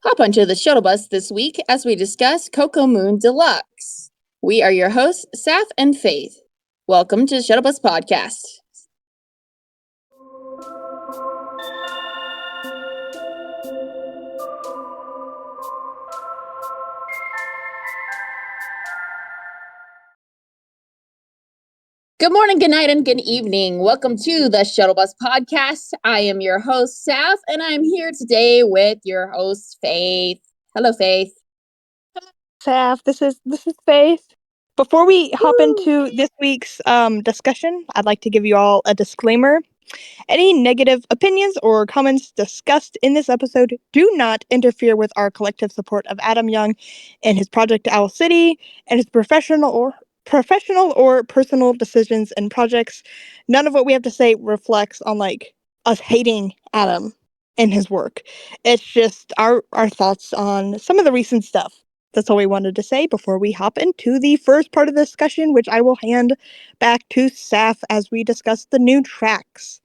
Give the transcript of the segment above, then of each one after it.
Hop onto the shuttle bus this week as we discuss Coco Moon Deluxe. We are your hosts, Sapph and Faithe. Welcome to the Shuttle Bus Podcast. Good morning, good night, and good evening. Welcome to the Shuttle Bus Podcast. I am your host, Sapph, and I'm here today with your host, Faithe. Hello, Faithe. Sapph, this is Faith. Before we hop Woo! into this week's discussion, I'd like to give you all a disclaimer. Any negative opinions or comments discussed in this episode do not interfere with our collective support of Adam Young and his project Owl City and his professional or personal decisions and projects. None of what we have to say reflects on us hating Adam and his work. It's just our thoughts on some of the recent stuff. That's all we wanted to say before we hop into the first part of the discussion, which I will hand back to Sapph as we discuss the new tracks.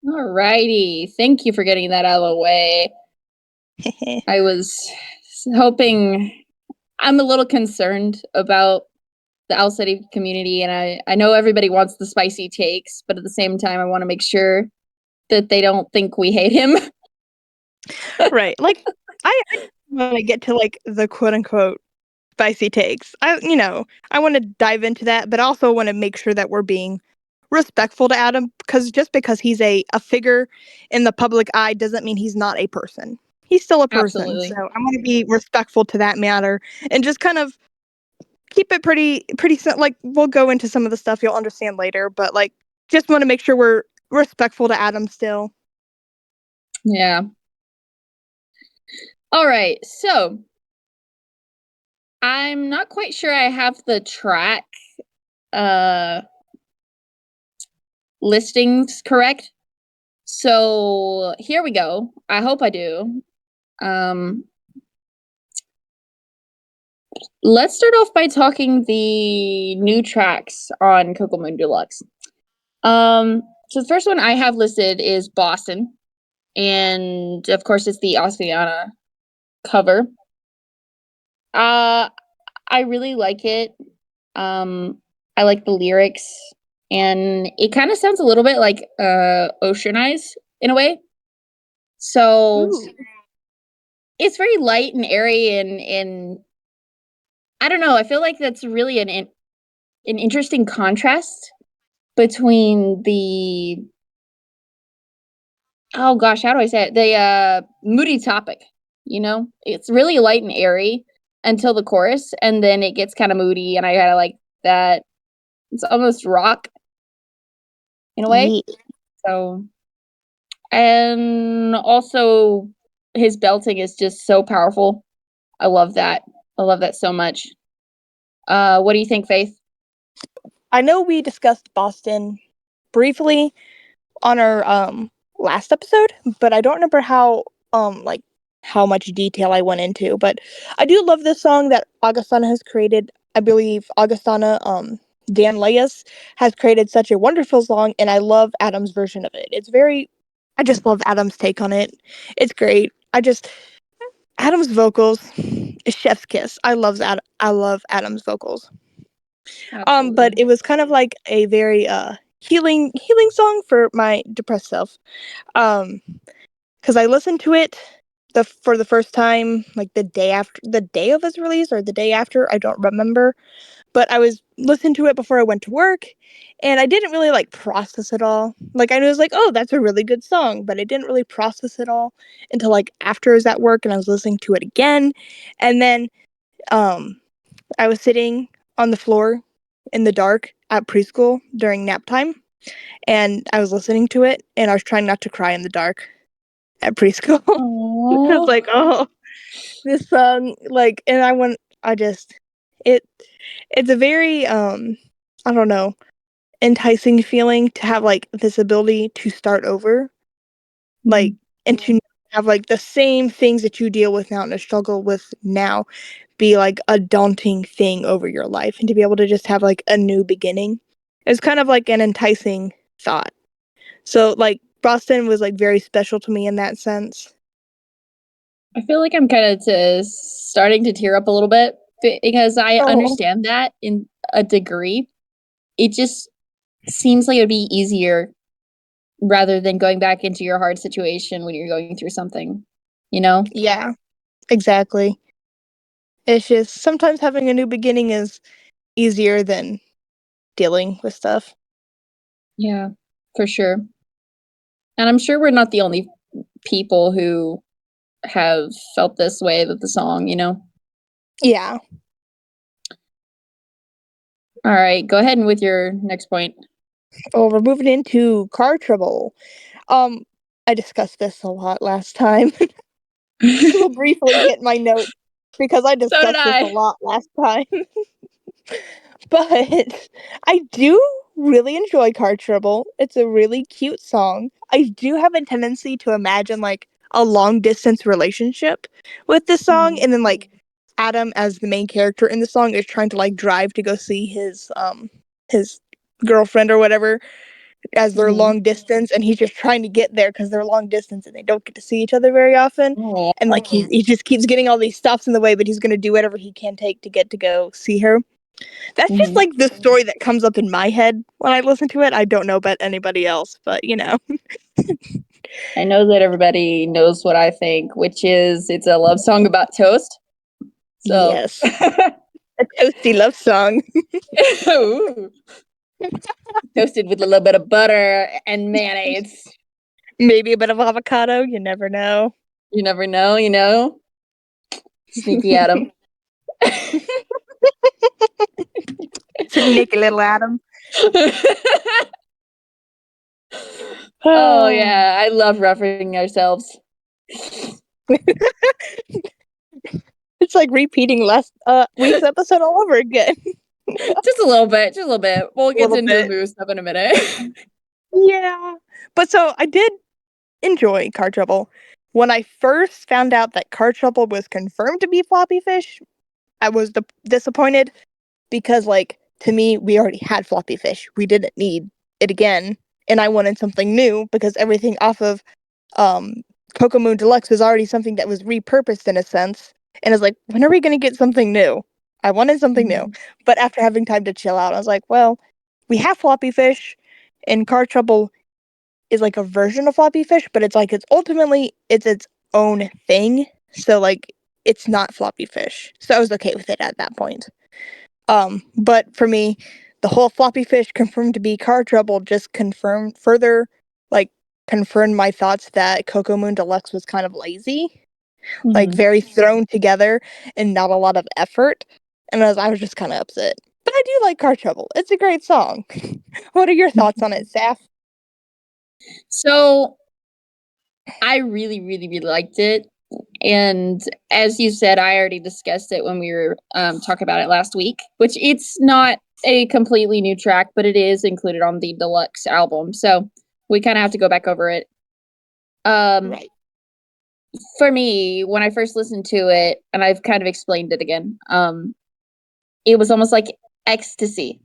Alrighty. Thank you for getting that out of the way. I was hoping, I'm a little concerned about the Owl City community, and I know everybody wants the spicy takes, but at the same time, I want to make sure that they don't think we hate him. Right. I want to get to the quote unquote spicy takes. I want to dive into that, but also want to make sure that we're being respectful to Adam because just because he's a figure in the public eye doesn't mean he's not a person. He's still a person. So Absolutely. I want to be respectful to that matter and just kind of keep it pretty we'll go into some of the stuff you'll understand later, but just want to make sure we're respectful to Adam still. Yeah. All right. So I'm not quite sure I have the track uh listings correct. So here we go. I hope I do. Um let's start off by talking the new tracks on Coco Moon Deluxe. So the first one I have listed is Boston, and of course it's the Oceana cover. Uh, I really like it. I like the lyrics, and it kind of sounds a little bit like Ocean Eyes in a way. So Ooh. it's very light and airy, and I don't know. I feel like that's really an interesting contrast between the, oh gosh, how do I say it? The moody topic, It's really light and airy until the chorus, and then it gets kind of moody, and I kind of like that. It's almost rock in a way. Yeah. So, and also his belting is just so powerful. I love that. I love that so much. What do you think, Faith? I know we discussed Boston briefly on our last episode, but I don't remember how much detail I went into. But I do love this song that Augustana has created. I believe Augustana Dan Leas has created such a wonderful song, and I love Adam's version of it. I just love Adam's take on it. It's great. Adam's vocals is chef's kiss. I love Adam's vocals. But Absolutely. it was kind of like a very healing song for my depressed self. Because I listened to it for the first time like the day of its release or the day after, I don't remember. But I was listening to it before I went to work, and I didn't really process it all. I was like, oh, that's a really good song, but I didn't really process it all until after I was at work and I was listening to it again, and then um I was sitting on the floor in the dark at preschool during nap time, and I was listening to it, and I was trying not to cry in the dark at preschool. I was Oh, like, oh, this song, and I just, it, it's a very, I don't know, enticing feeling to have this ability to start over, like, and to have the same things that you deal with now and struggle with now be a daunting thing over your life, and to be able to just have a new beginning is kind of an enticing thought. So Boston was very special to me in that sense. I feel like I'm kind of starting to tear up a little bit because I Oh, understand that in a degree. It just seems like it would be easier rather than going back into your hard situation when you're going through something, you know? yeah, exactly. It's just sometimes having a new beginning is easier than dealing with stuff. Yeah, for sure. And I'm sure we're not the only people who have felt this way with the song, you know? Yeah. All right, go ahead and with your next point. Oh, we're moving into car trouble. Um, I discussed this a lot last time. We'll briefly hit my notes because I So did discussed this a I. lot last time. But I do really enjoy Car Trouble. It's a really cute song. I do have a tendency to imagine like a long distance relationship with this song, Mhm. and then like Adam as the main character in the song is trying to like drive to go see his girlfriend or whatever as they're Mhm. long distance, and he's just trying to get there because they're long distance and they don't get to see each other very often, Oh. and like he just keeps getting all these stops in the way, but he's going to do whatever he can take to get to go see her. That's just Mhm. like the story that comes up in my head when I listen to it. I don't know about anybody else, but you know. I know that everybody knows what I think, which is it's a love song about toast. So, Yes. A toasty love song. ooh, toasted with a little bit of butter and mayonnaise. Maybe a bit of avocado, you never know. You never know, you know? Sneaky Adam. Sneaky little Adam. Oh, yeah, I love referencing ourselves. It's like repeating last week's episode all over again. Just a little bit, just a little bit. We'll A get little into the bit. boo stuff in a minute. Yeah. But so I did enjoy Car Trouble. When I first found out that Car Trouble was confirmed to be Floppy Fish, I was disappointed because, like, to me, we already had Floppy Fish. We didn't need it again, and I wanted something new because everything off of um, Coco Moon Deluxe was already something that was repurposed in a sense. And I was like, when are we going to get something new? I wanted something new. Mhm. But after having time to chill out, I was like, well, we have Floppy Fish, and Car Trouble is like a version of Floppy Fish, but it's like it's its own thing. So like it's not Floppy Fish. So I was okay with it at that point. But for me, the whole Floppy Fish confirmed to be Car Trouble just confirmed further, like confirmed my thoughts that Coco Moon Deluxe was kind of lazy, like Mhm. very thrown together and not a lot of effort. And I was just kind of upset. But I do like Car Trouble. It's a great song. What are your thoughts on it, Sapph? So, I really, really, really liked it. And as you said, I already discussed it when we were talking about it last week, which it's not a completely new track, but it is included on the deluxe album. So we kind of have to go back over it. Um, Right. for me, when I first listened to it, and I've kind of explained it again, it was almost like ecstasy.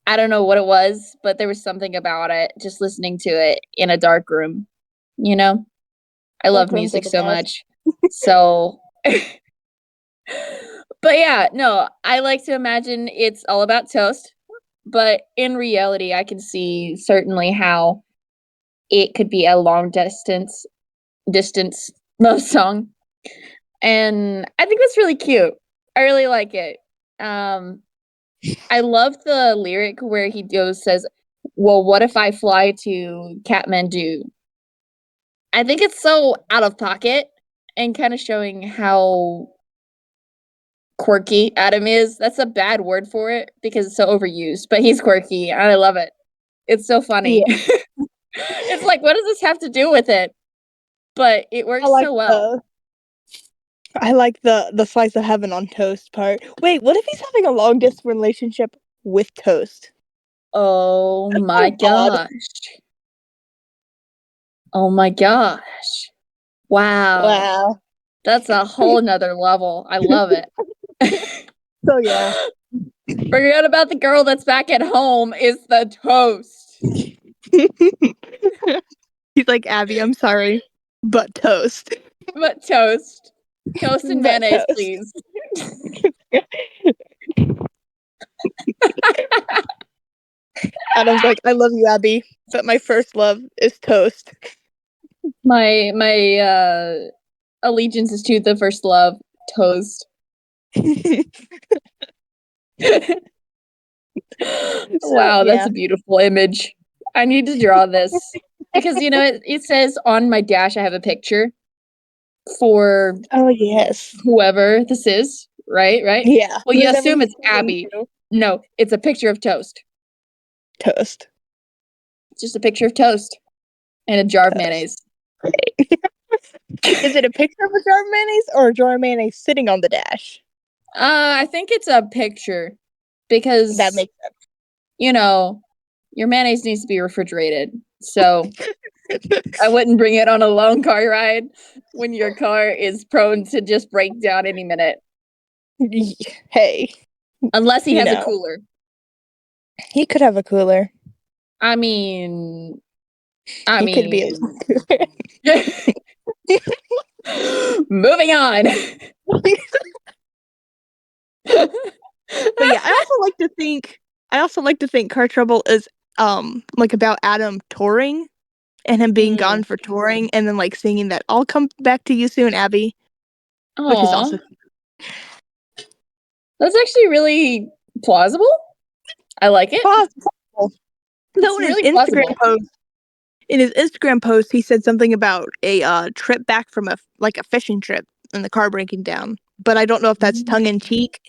I don't know what it was, but there was something about it just listening to it in a dark room, you know? I love Dark rooms are music the so best. much. So but yeah, no, I like to imagine it's all about toast, but in reality, I can see certainly how it could be a long distance love song, and I think that's really cute. I really like it. Um, I love the lyric where he goes says, "Well, what if I fly to Kathmandu?" I think it's so out of pocket and kind of showing how quirky Adam is. That's a bad word for it because it's so overused, but he's quirky and I love it. It's so funny. Yeah. It's like, what does this have to do with it? But it I works like so well. the the slice of heaven on toast part. Wait, what if he's having a long distance relationship with toast? Oh my So odd. gosh. Oh my gosh. Wow. Wow. That's a whole nother level. I love it. So yeah. Forget about the girl that's back at home. It's the toast. He's like, Abby, I'm sorry, but toast. But toast. Toast and But mayonnaise, toast. please. Adam's like, I love you, Abby, but my first love is toast. My allegiance is to the first love, toast. So Wow, that's yeah. a beautiful image. I need to draw this because it says on my dash I have a picture for Oh yes. whoever this is, right? Right? Yeah. Well, you Whoever assume he's it's singing Abby. to. No, it's a picture of toast. Toast. It's just a picture of toast and a jar of Toast. mayonnaise. Is it a picture of a jar of mayonnaise or a jar of mayonnaise sitting on the dash? I think it's a picture That because makes sense. your mayonnaise needs to be refrigerated. So I wouldn't bring it on a long car ride when your car is prone to just break down any minute. Hey, Unless he you has a know, cooler. he could have a cooler. I mean, I He could be a mean, cooler. moving on. But yeah, I also like to think Car Trouble is like about Adam touring and him being Mm. gone for touring and then like singing that I'll come back to you soon, Abby, which is Aw, also that's actually really plausible. I like it. possible. It's Though really plausible. in his Instagram post he said something about a trip back from a fishing trip and the car breaking down. But I don't know if that's tongue in cheek.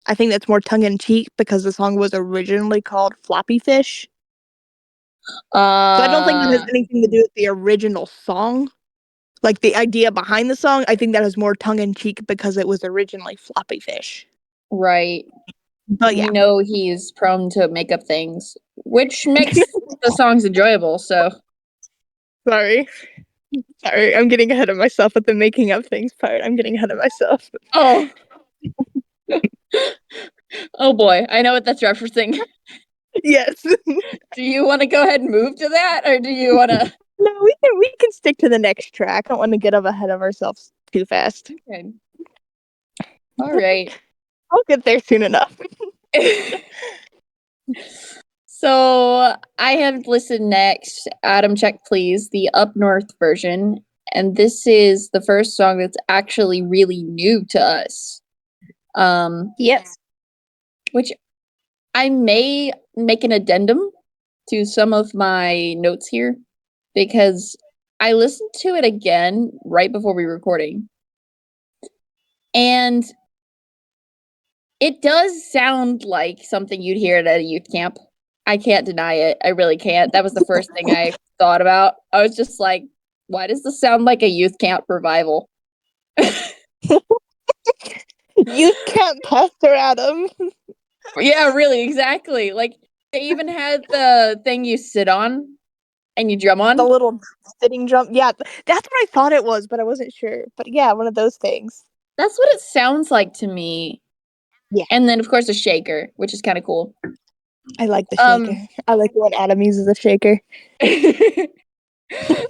I think that's more tongue in cheek because the song was originally called Floppy Fish. So I don't think that has Uh, anything to do with the original song. Like the idea behind the song, I think that is more tongue in cheek because it was originally Floppy Fish. right. But We yeah, know he's prone to make up things, which makes the songs enjoyable. So, sorry. Sorry, I'm getting ahead of myself with the making up things part. I'm getting ahead of myself. oh, oh boy, I know what that's referencing. Yes. Do you want to go ahead and move to that, or do you want to? No, we can stick to the next track. I don't want to get up ahead of ourselves too fast. Okay. All right. I'll get there soon enough. So I have listened next. Adam, check please the Up North version, and this is the first song that's actually really new to us. Yes. Which I may make an addendum to some of my notes here because I listened to it again right before we were recording, and it does sound like something you'd hear at a youth camp. I can't deny it. I really can't. That was the first thing I thought about. I was just like, why does this sound like a youth camp revival? You can't Pastor Adam. Yeah, really, exactly. Like they even had the thing you sit on and you drum The on. little sitting drum. Yeah, that's what I thought it was, but I wasn't sure. But yeah, one of those things. That's what it sounds like to me. Yeah, And then of course a shaker, which is kind of cool. I like the shaker. Um I like when Adam uses a shaker. I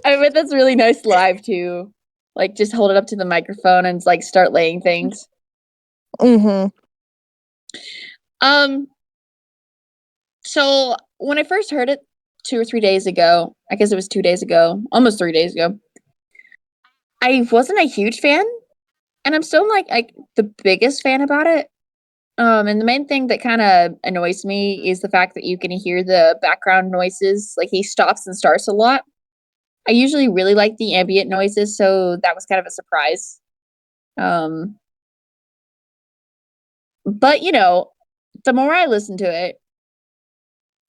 bet that's really nice live too. Like just hold it up to the microphone and like start laying things. Mm-hmm. Um so when I first heard it 2 or 3 days ago, I guess it was 2 days ago, almost 3 days ago, I wasn't a huge fan. And I'm still like the biggest fan about it. And the main thing that kind of annoys me is the fact that you can hear the background noises. Like he stops and starts a lot. I usually really like the ambient noises, so that was kind of a surprise. Um, but the more I listen to it,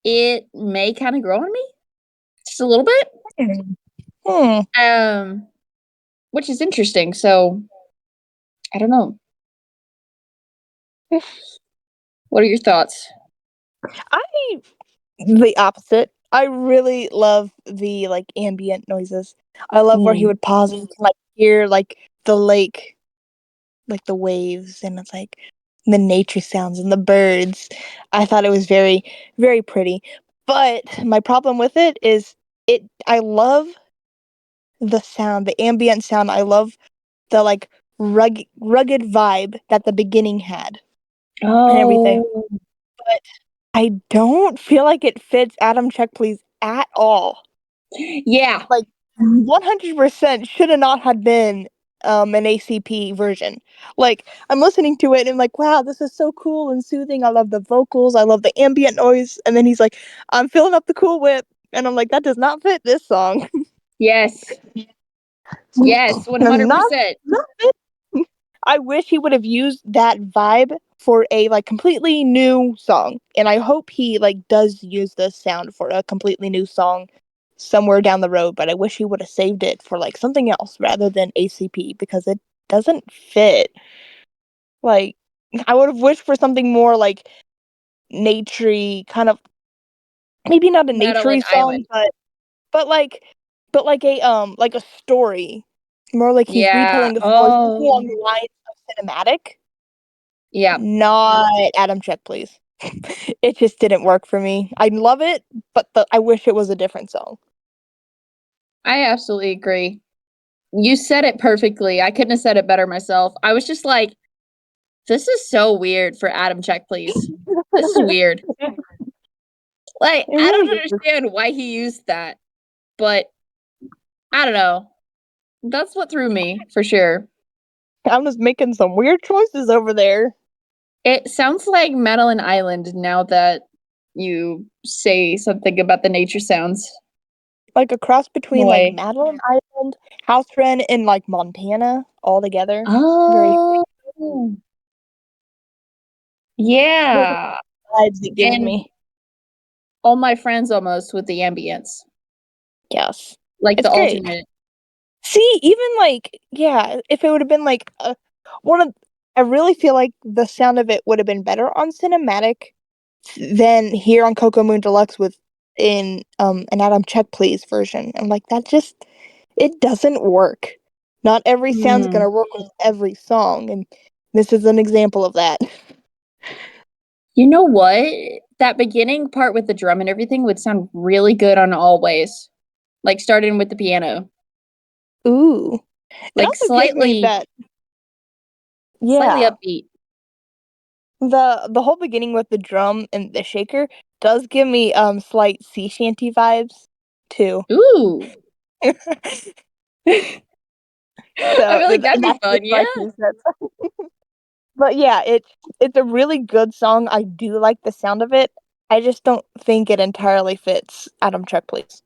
it may kind of grow on me just a little bit. Hmm. Um, which is interesting. So I don't know. What are your thoughts? I the opposite. I really love the like ambient noises. I love where he Hmm. would pause and you can like hear like the lake, like the waves, and it's like the nature sounds and the birds. I thought it was very, very pretty. But my problem with it is I love the sound, the ambient sound. I love the like rugged vibe that the beginning had and everything. Oh, But I don't feel like it fits Adam Check Please at all. yeah, Like 100% should have not had been an ACP version. Like I'm listening to it and like, wow, this is so cool and soothing. I love the vocals, I love the ambient noise, and then he's like, I'm filling up the Cool Whip, and I'm like, that does not fit this song. yes, yes, not 100%. not fit. I wish he would have used that vibe for a like completely new song, and I hope he like does use the sound for a completely new song somewhere down the road. But I wish he would have saved it for like something else rather than ACP because it doesn't fit. Like I would have wished for something more like naturey, kind of maybe not a naturey Madeline song, Island. but like a story, more like he's Yeah. retelling a story, something Oh, along the lines of cinematic. yeah. Not Adam Check Please. It just didn't work for me. I love it, but I wish it was a different song. I absolutely agree. You said it perfectly. I couldn't have said it better myself. I was just like, this is so weird for Adam Check, please. This is weird. Like, It I really don't is. understand why he used that, but I don't know. That's what threw me for sure. I'm just making some weird choices over there. It sounds like Madeline Island now that you say something about the nature sounds Like a cross in a between like way. Madeline Island, House Wren, and like Montana all together. Very Oh, those are yeah. the vibes it gives And me. all my friends almost with the ambience, Yes. like the It's great. alternate. See, even like yeah, if it would have been like one of I really feel like the sound of it would have been better on cinematic than here on Coco Moon Deluxe with in an Adam Check Please version. I'm like that just it doesn't work. Not every sound's Hmm. gonna work with every song, and this is an example of that. You know what? That beginning part with the drum and everything would sound really good on Always. Like starting with the piano. Ooh. It Like also gives me slightly that slightly yeah. upbeat. The whole beginning with the drum and the shaker does give me slight sea shanty vibes too. Ooh. I So feel like that'd be that's just fun, yeah. my 2 cents. But yeah, it's a really good song. I do like the sound of it. I just don't think it entirely fits Adam Check Please.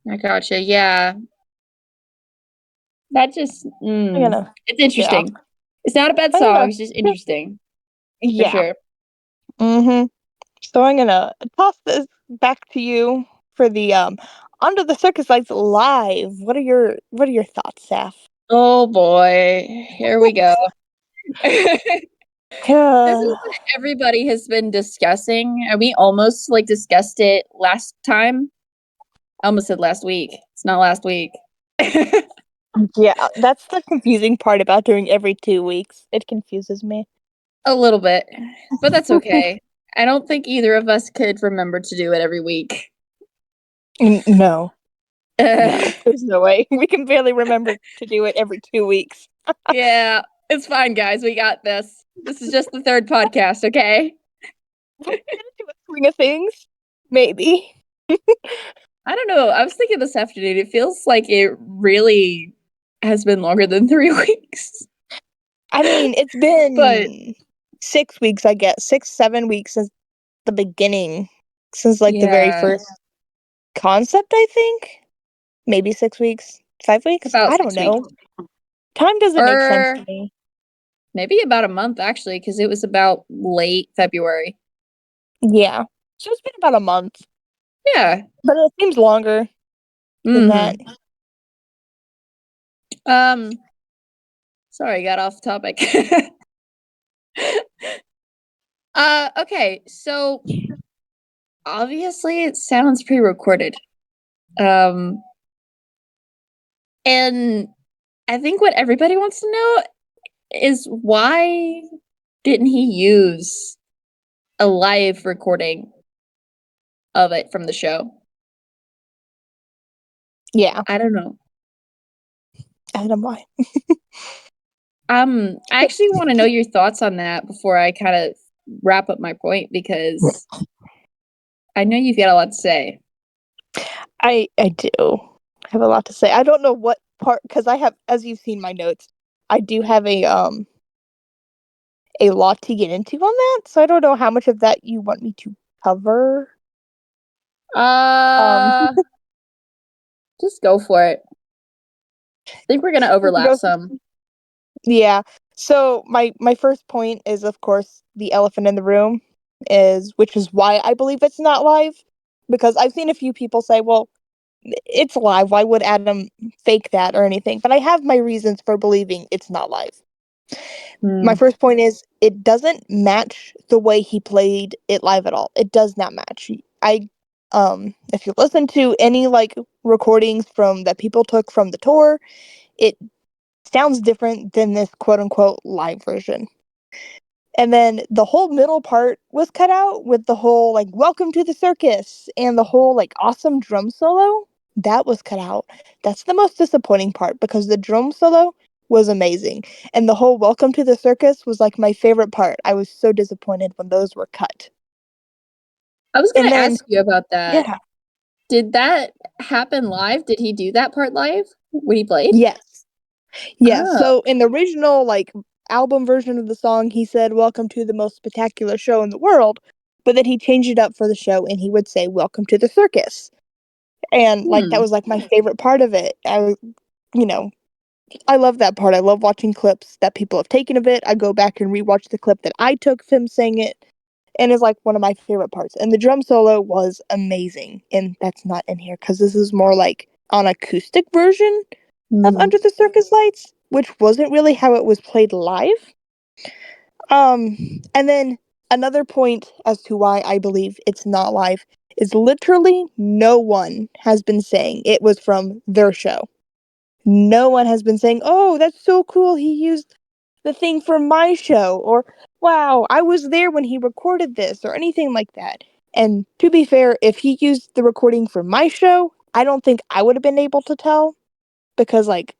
I gotcha. Yeah. That just I'm gonna it's yeah. interesting. It's not a bad I'm song, gonna it's just interesting for yeah. sure. Mm-hmm. So I'm gonna toss this back to you for the Under the Circus Lights live. What are your thoughts, Saf? Oh boy. Here we go. This is what everybody has been discussing, and we almost, like, discussed it last time. I almost said last week. It's not last week. Yeah, that's the confusing part about doing every 2 weeks. It confuses me. A little bit, but that's okay. I don't think either of us could remember to do it every week. No, no, there's no way. We can barely remember to do it every 2 weeks. Yeah, it's fine, guys, we got this. This is just the 3rd podcast, okay? Will we get into a swing of things? Maybe. I don't know, I was thinking this afternoon, it feels like it really has been longer than 3 weeks. I mean, it's But, been 6 weeks, I guess, 6, 7 weeks since the beginning, since like the very yeah, first concept, I think. Maybe 6 weeks, 5 weeks. about I don't 6 weeks. know. Time doesn't make sense Or to me. maybe about a month, actually, because it was about late February. Yeah, so it's been about a month, Yeah. but it seems longer than that. Mhm. Um, sorry, got off topic. Okay, so obviously it sounds pre-recorded. Um, and I think what everybody wants to know is why didn't he use a live recording of it from the show? Yeah. I don't know. Adam, why? I actually want to know your thoughts on that before I kind of wrap up my point because I know you've got a lot to say. I do have a lot to say. I don't know what part, because I have, as you've seen my notes, I do have a lot to get into on that. So I don't know how much of that you want me to cover. Um, Uh, just go for it. I think we're gonna overlap go. some. Yeah. So my first point is, of course, the elephant in the room which is why I believe it's not live, because I've seen a few people say, well, it's live. Why would Adam fake that or anything? But I have my reasons for believing it's not live. My Hmm. first point is it doesn't match the way he played it live at all. It does not match. If you listen to any like recordings from that people took from the tour, it sounds different than this quote unquote live version. And then the whole middle part was cut out with the whole like welcome to the circus and the whole like awesome drum solo. That was cut out. That's the most disappointing part because the drum solo was amazing. And the whole welcome to the circus was like my favorite part. I was so disappointed when those were cut. I was And gonna then ask you about that. yeah, Did that happen live? Did he do that part live when he played? yes. Yeah, Oh. so in the original like album version of the song, he said "Welcome to the most spectacular show in the world," but then he changed it up for the show and he would say "Welcome to the circus." And like that Hmm. was like my favorite part of it. You know, I love that part. I love watching clips that people have taken of it. I go back and rewatch the clip that I took of him saying it, and it's like one of my favorite parts. And the drum solo was amazing, and that's not in here because this is more like an acoustic version of Hmm. Under the Circus Lights, which wasn't really how it was played live. And then another point as to why I believe it's not live is literally no one has been saying it was from their show. No one has been saying, "Oh, that's so cool. He used the thing from my show," or "Wow, I was there when he recorded this," or anything like that. And to be fair, if he used the recording from my show, I don't think I would have been able to tell because like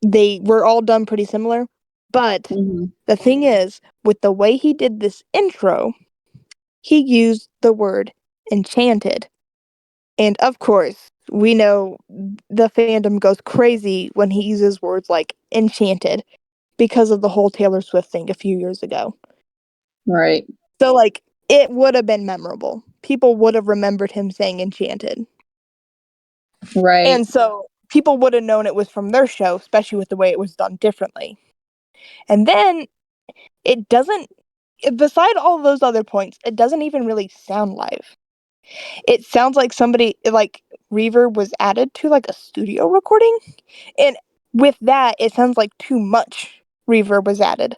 they were all done pretty similar. But Hmm. the thing is, with the way he did this intro, he used the word enchanted. And of course, we know the fandom goes crazy when he uses words like enchanted because of the whole Taylor Swift thing a few years ago. Right. So, like, it would have been memorable. People would have remembered him saying enchanted. Right. And so people would have known it was from their show, especially with the way it was done differently. And then it doesn't, beside all those other points, it doesn't even really sound live. It sounds like somebody, like, reverb was added to like a studio recording. And with that, it sounds like too much reverb was added.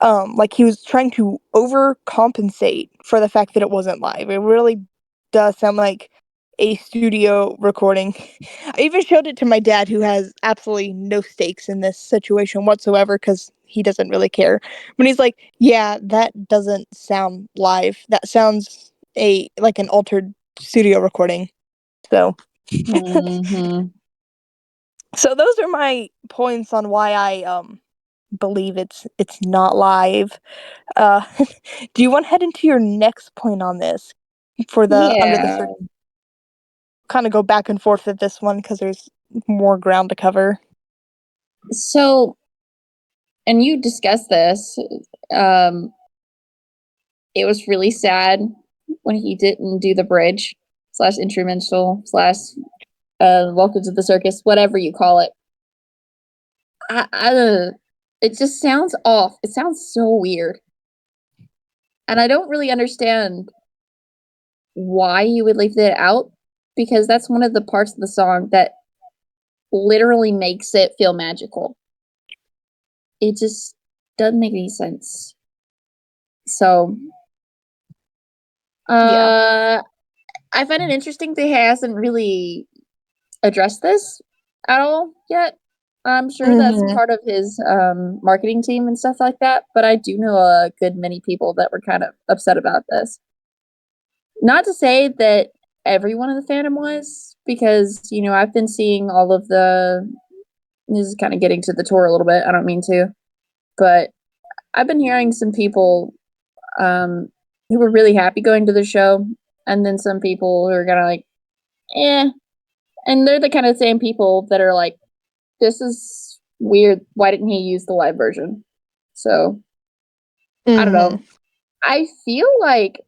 Like he was trying to overcompensate for the fact that it wasn't live. It really does sound like a studio recording. I even showed it to my dad, who has absolutely no stakes in this situation whatsoever because he doesn't really care. But he's like, "Yeah, that doesn't sound live. That sounds a like an altered studio recording." So, Hmm. so those are my points on why I believe it's not live. Uh, do you want to head into your next point on this for the under the Yeah. circle? Kind of go back and forth with this one because there's more ground to cover. So, and you discussed this. Um, it was really sad when he didn't do the bridge slash instrumental slash welcome to the circus, whatever you call it. It just sounds off. It sounds so weird. And I don't really understand why you would leave that out because that's one of the parts of the song that literally makes it feel magical. It just doesn't make any sense. So, Yeah. uh, I find it interesting that he hasn't really addressed this at all yet. I'm sure that's Hmm. part of his marketing team and stuff like that, but I do know a good many people that were kind of upset about this. Not to say that everyone in the fandom was, because, I've been seeing all of the this is kind of getting to the tour a little bit. I don't mean to, but I've been hearing some people who were really happy going to the show, and then some people who are kind of like, eh. And they're the kind of same people that are like, this is weird. Why didn't he use the live version? So I don't know. I feel like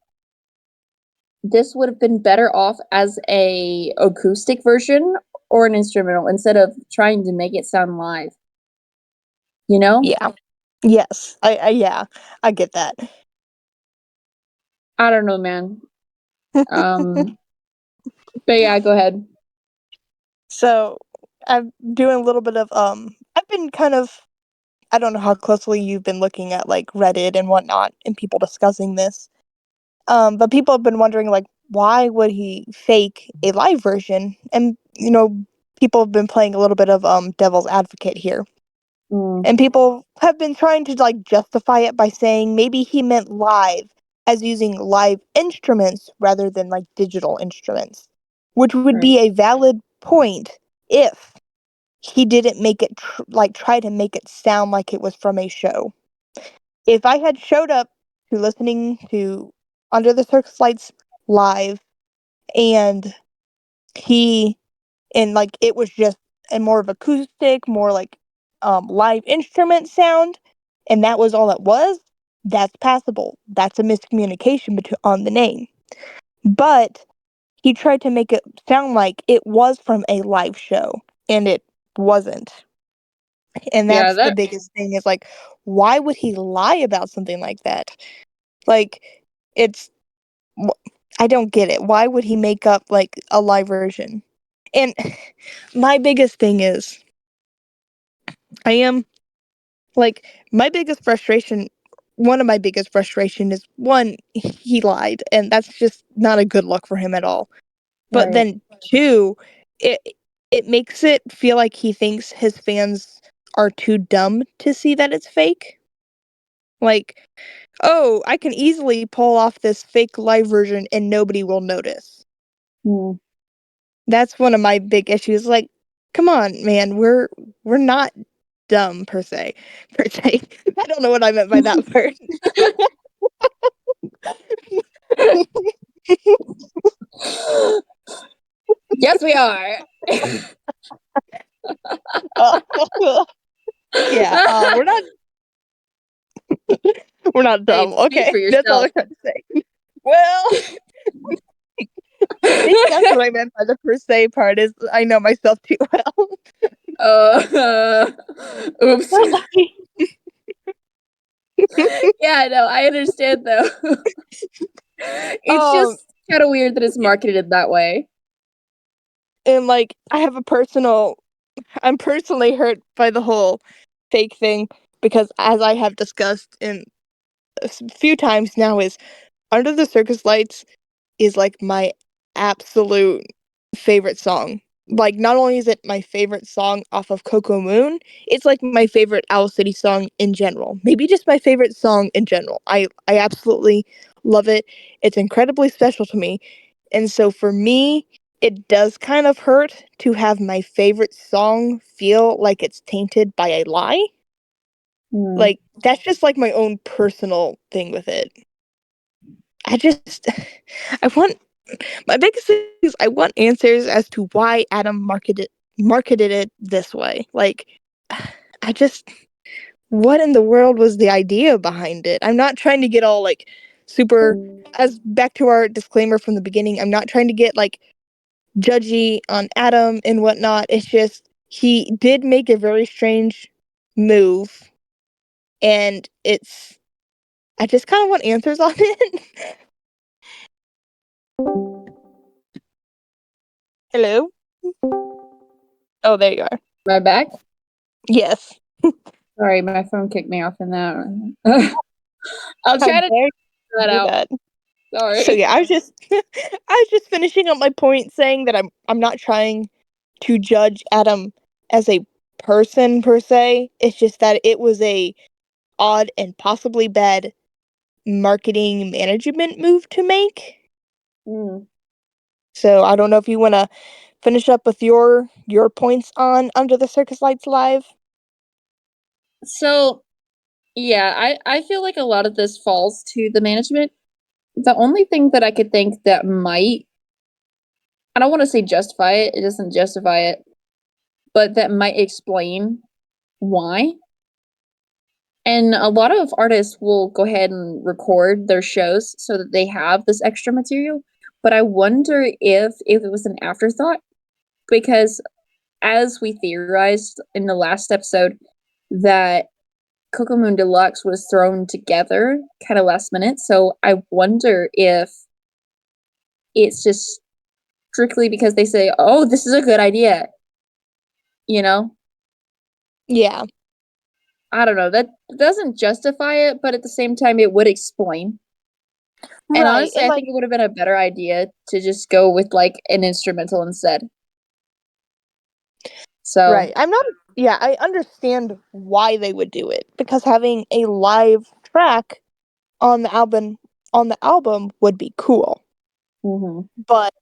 this would have been better off as a acoustic version or an instrumental instead of trying to make it sound live. You know? Yeah. Yes. Yeah, I get that. I don't know, man. But yeah, go ahead. So I'm doing a little bit of I've been kind of, I don't know how closely you've been looking at like Reddit and whatnot and people discussing this. But people have been wondering like why would he fake a live version? And people have been playing a little bit of devil's advocate here. Mm, And people have been trying to like justify it by saying maybe he meant live as using live instruments rather than like digital instruments, which would right. be a valid point if he didn't make it try to make it sound like it was from a show. If I had showed up to listening to Under the Circus Lights live and he and like it was just a more of acoustic, more like live instrument sound, and that was all it was, that's passable. That's a miscommunication on the name. But he tried to make it sound like it was from a live show, and it wasn't. And Yeah, that's the that biggest thing is like, why would he lie about something like that? Like, it's, I don't get it. Why would he make up like a live version? And my biggest thing is, I am like, my biggest frustration, one of my biggest frustration is one, he lied, and that's just not a good look for him at all. But right. then two, it it makes it feel like he thinks his fans are too dumb to see that it's fake. Like, oh, I can easily pull off this fake live version and nobody will notice. Mm. That's one of my big issues. Like, come on, man, we're not dumb per se. Per se. I don't know what I meant by that word. Yes, we are. Yeah, we're not Hey, dumb. speak Okay, for that's all yourself. I'm trying to say. Well, maybe that's what I meant by the per se part is I know myself too well. Oops. Yeah, no, I understand though. It's um, just kind of weird that it's marketed that way. and like I'm personally hurt by the whole fake thing because as I have discussed in a few times now is Under the Circus Lights is like my absolute favorite song. Like, not only is it my favorite song off of Coco Moon, it's like my favorite Owl City song in general. Maybe just my favorite song in general. I absolutely love it. It's incredibly special to me. And so for me, it does kind of hurt to have my favorite song feel like it's tainted by a lie. Mm. Like, that's just like my own personal thing with it. I just, I want my biggest thing is I want answers as to why Adam marketed it this way. Like, I just, what in the world was the idea behind it? I'm not trying to get all like super. As back to our disclaimer from the beginning, I'm not trying to get like judgy on Adam and whatnot. It's just he did make a very strange move, and it's. I just kind of want answers on it. Hello. Oh, there you are. Am I back? Yes. Sorry, my phone kicked me off in that one. I'll How try to dare figure that you do out. that? So Sorry. yeah, I was just I was just finishing up my point saying that I'm not trying to judge Adam as a person per se. It's just that it was a odd and possibly bad marketing management move to make. Mm. So I don't know if you want to finish up with your points on Under the Circus Lights Live? So, yeah, I feel like a lot of this falls to the management. The only thing that I could think that might, I don't want to say justify it, it doesn't justify it, but that might explain why. And a lot of artists will go ahead and record their shows so that they have this extra material. But I wonder if it was an afterthought, because as we theorized in the last episode, that Coco Moon Deluxe was thrown together kind of last minute. So I wonder if it's just strictly because they say, "Oh, this is a good idea." You know? Yeah. I don't know. That doesn't justify it, but at the same time it would explain. And Right. honestly, And I like think it would have been a better idea to just go with like an instrumental instead. So, right. I understand why they would do it because having a live track on the album would be cool. mhm. But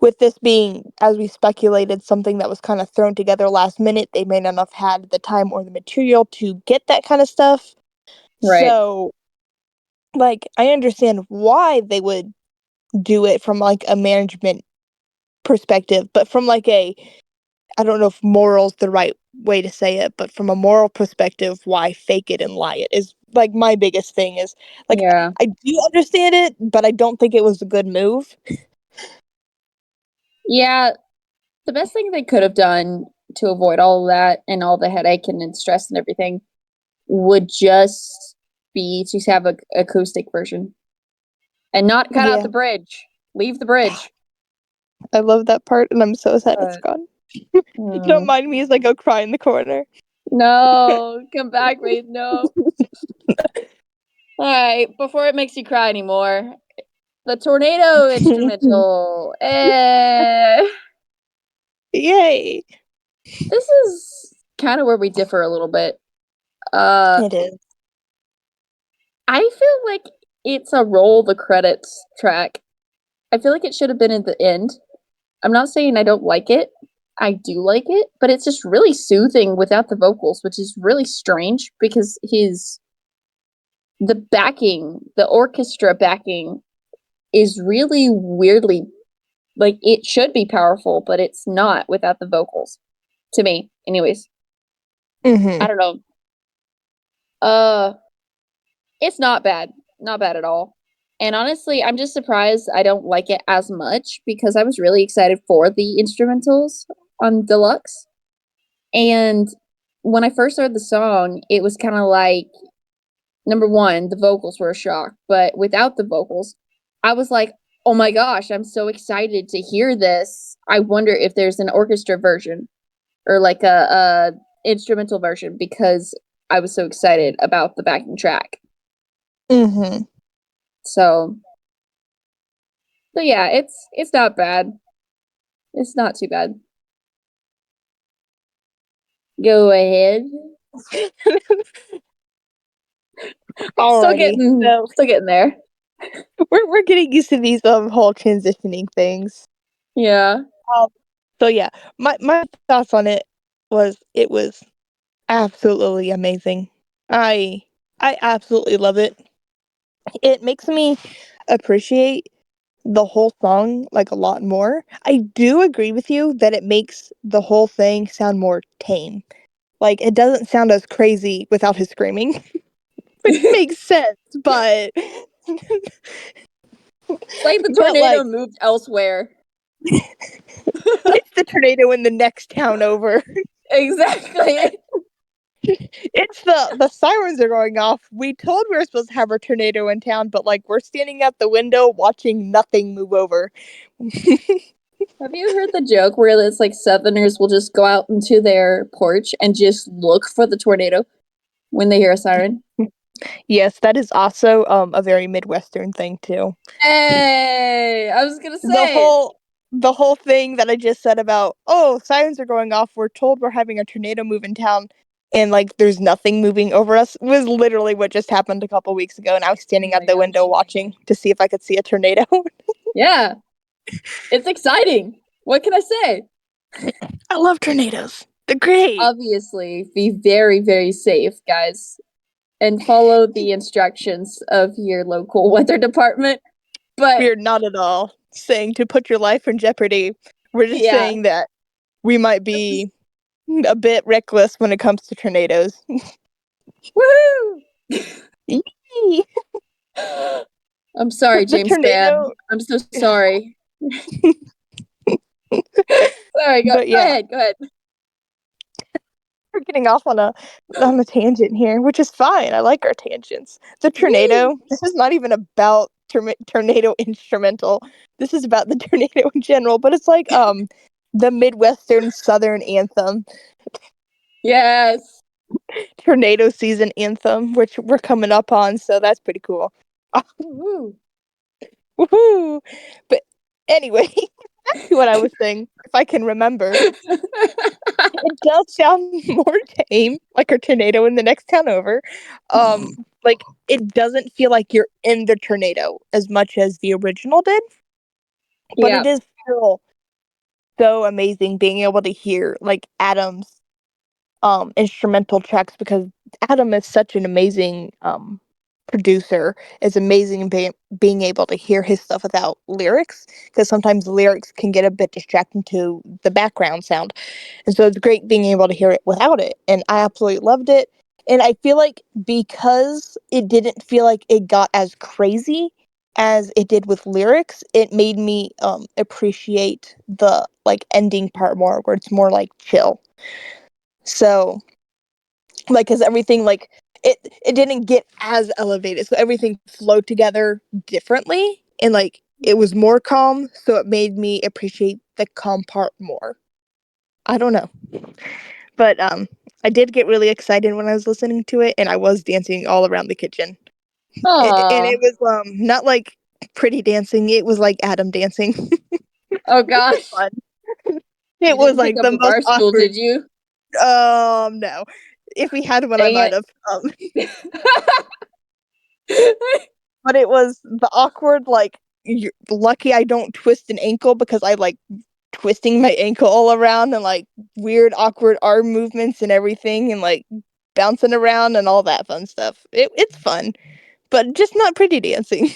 with this being, as we speculated, something that was kind of thrown together last minute, they may not have had the time or the material to get that kind of stuff. Right. So, like, I understand why they would do it from like a management perspective, but from like a, I don't know if moral's the right way to say it, but from a moral perspective, why fake it and lie it is like my biggest thing is like Yeah. I do understand it, but I don't think it was a good move. Yeah, the best thing they could have done to avoid all of that and all the headache and stress and everything would just be to have a acoustic version and not cut out Yeah, the bridge. Leave the bridge. I love that part, and I'm so sad it's But gone. Don't mm, mind me as I go cry in the corner. no, come back, Wade. No. All right, before it makes you cry anymore, the tornado instrumental. Yay! This is kind of where we differ a little bit. Uh, It is. I feel like it's a roll the credits track. I feel like it should have been at the end. I'm not saying I don't like it. I do like it, but it's just really soothing without the vocals, which is really strange because the backing, the orchestra backing is really weirdly, like, it should be powerful, but it's not without the vocals. To me, anyways. I Mhm. don't know. Uh it's not bad. Not bad at all. And honestly, I'm just surprised I don't like it as much because I was really excited for the instrumentals on Deluxe. And when I first heard the song, it was kind of like, number one, the vocals were a shock, but without the vocals, I was like, oh my gosh, I'm so excited to hear this. I wonder if there's an orchestra version or like a instrumental version because I was so excited about the backing track. Mhm. So, but yeah, it's not bad. It's not too bad. Go ahead. Still Alrighty. getting So still getting there. we're getting used to these whole transitioning things. Yeah. Um, so yeah, my thoughts on it was absolutely amazing. I I absolutely love it. It makes me appreciate the whole song like a lot more. I do agree with you that it makes the whole thing sound more tame. Like it doesn't sound as crazy without his screaming, which makes sense, but It's like the but tornado like moved elsewhere. it's the tornado in the next town over. Exactly. It's the sirens are going off. We told we were supposed to have a tornado in town, but like we're standing at the window watching nothing move over. Have you heard the joke where it's like Southerners will just go out into their porch and just look for the tornado when they hear a siren? Yes, that is also a very Midwestern thing too. Hey, I was gonna The say. whole thing that I just said about, oh, sirens are going off, we're told we're having a tornado move in town and like there's nothing moving over us was literally what just happened a couple weeks ago and I was Oh standing at my the window gosh. watching to see if I could see a tornado. Yeah, it's exciting. What can I say? I love tornadoes. They're great. Obviously, be very, very safe, guys, and follow the instructions of your local weather department. But We're not at all saying to put your life in jeopardy. We're just yeah, saying that we might be a bit reckless when it comes to tornadoes. woohoo! Yee. I'm sorry, The James Crabb. tornado, I'm so sorry. Sorry, go, but go yeah, ahead, go ahead. we're getting off on a tangent here, which is fine. I like our tangents. The Whee! tornado. This is not even about tornado instrumental. This is about the tornado in general. But it's like the Midwestern Southern anthem, Yes. tornado season anthem, which we're coming up on. So that's pretty cool. Woo. Woohoo! But anyway, back to what I was saying. If I can remember, it does sound more tame, like a tornado in the next town over. Um, like it doesn't feel like you're in the tornado as much as the original did, but Yeah. it is still so amazing being able to hear like Adam's instrumental tracks because Adam is such an amazing producer. It's amazing being able to hear his stuff without lyrics because sometimes lyrics can get a bit distracting to the background sound. And so it's great being able to hear it without it. And I absolutely loved it. And I feel like because it didn't feel like it got as crazy as it did with lyrics, it made me appreciate the like ending part more where it's more like chill. So like because everything like it didn't get as elevated. So everything flowed together differently and like it was more calm, so it made me appreciate the calm part more. I don't know. But I did get really excited when I was listening to it, and I was dancing all around the kitchen. And Aw. it was not like pretty dancing; it was like Adam dancing, Oh which was gosh. fun. You It was didn't pick like up the a most bar stool, awkward. did you? No. If we had one, I Dang might it. have. But it was the awkward. Like, you're lucky I don't twist an ankle because I like twisting my ankle all around and like weird awkward arm movements and everything and like bouncing around and all that fun stuff. It's fun, but just not pretty dancing.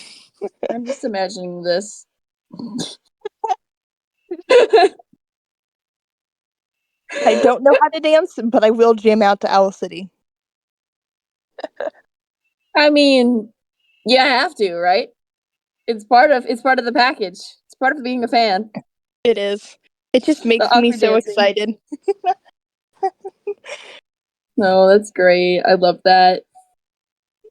I'm just imagining this. I don't know how to dance, but I will jam out to Owl City. I mean, you have to, right? It's part of the package. It's part of being a fan. It is. It just The makes me awkward so dancing. excited. No, that's great. I love that.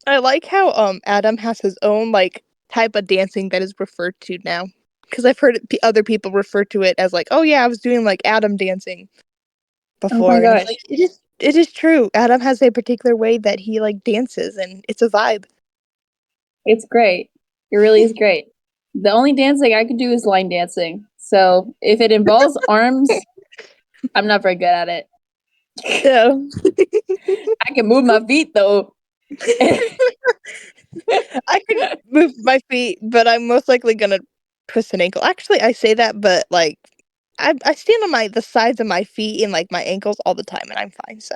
I like how Adam has his own like type of dancing that is referred to now. Because I've heard other people refer to it as like, oh yeah, I was doing like Adam dancing Oh my before, and it's gosh. like it is true. Adam has a particular way that he like dances, and it's a vibe. It's great. It really is great. The only dancing I can do is line dancing. So if it involves arms, I'm not very good at it. Yeah. I can move my feet though. I can move my feet, but I'm most likely gonna twist an ankle. Actually, I say that, but like I stand on the sides of my feet and like my ankles all the time, and I'm fine. So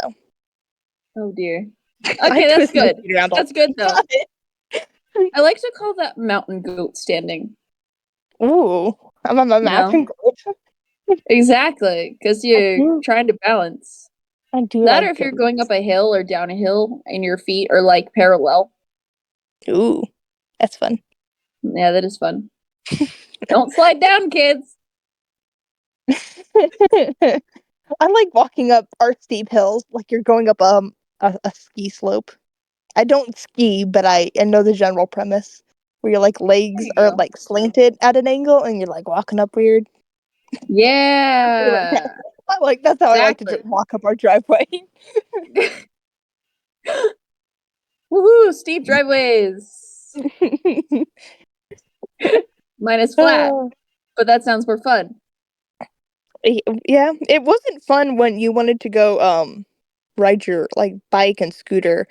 Oh dear. I Okay, that's twist my good. feet around all That's the good though. time. I like to call that mountain goat standing. Ooh, I'm on my You know? mountain goat. Exactly, because I you're do, trying to balance. I do That or like if you're going up goats. a hill or down a hill and your feet are like parallel. Ooh, that's fun. Yeah, that is fun. Don't slide down, kids. I like walking up our steep hills, like you're going up a ski slope. I don't ski, but I know the general premise where your like There legs you are go. like slanted at an angle and you're like walking up weird. I like that. Yeah, That's how I like to exactly. walk up our driveway. Woohoo! Steep driveways. Mine is flat, Uh, but that sounds more fun. yeah, it wasn't fun when you wanted to go ride your like bike and scooter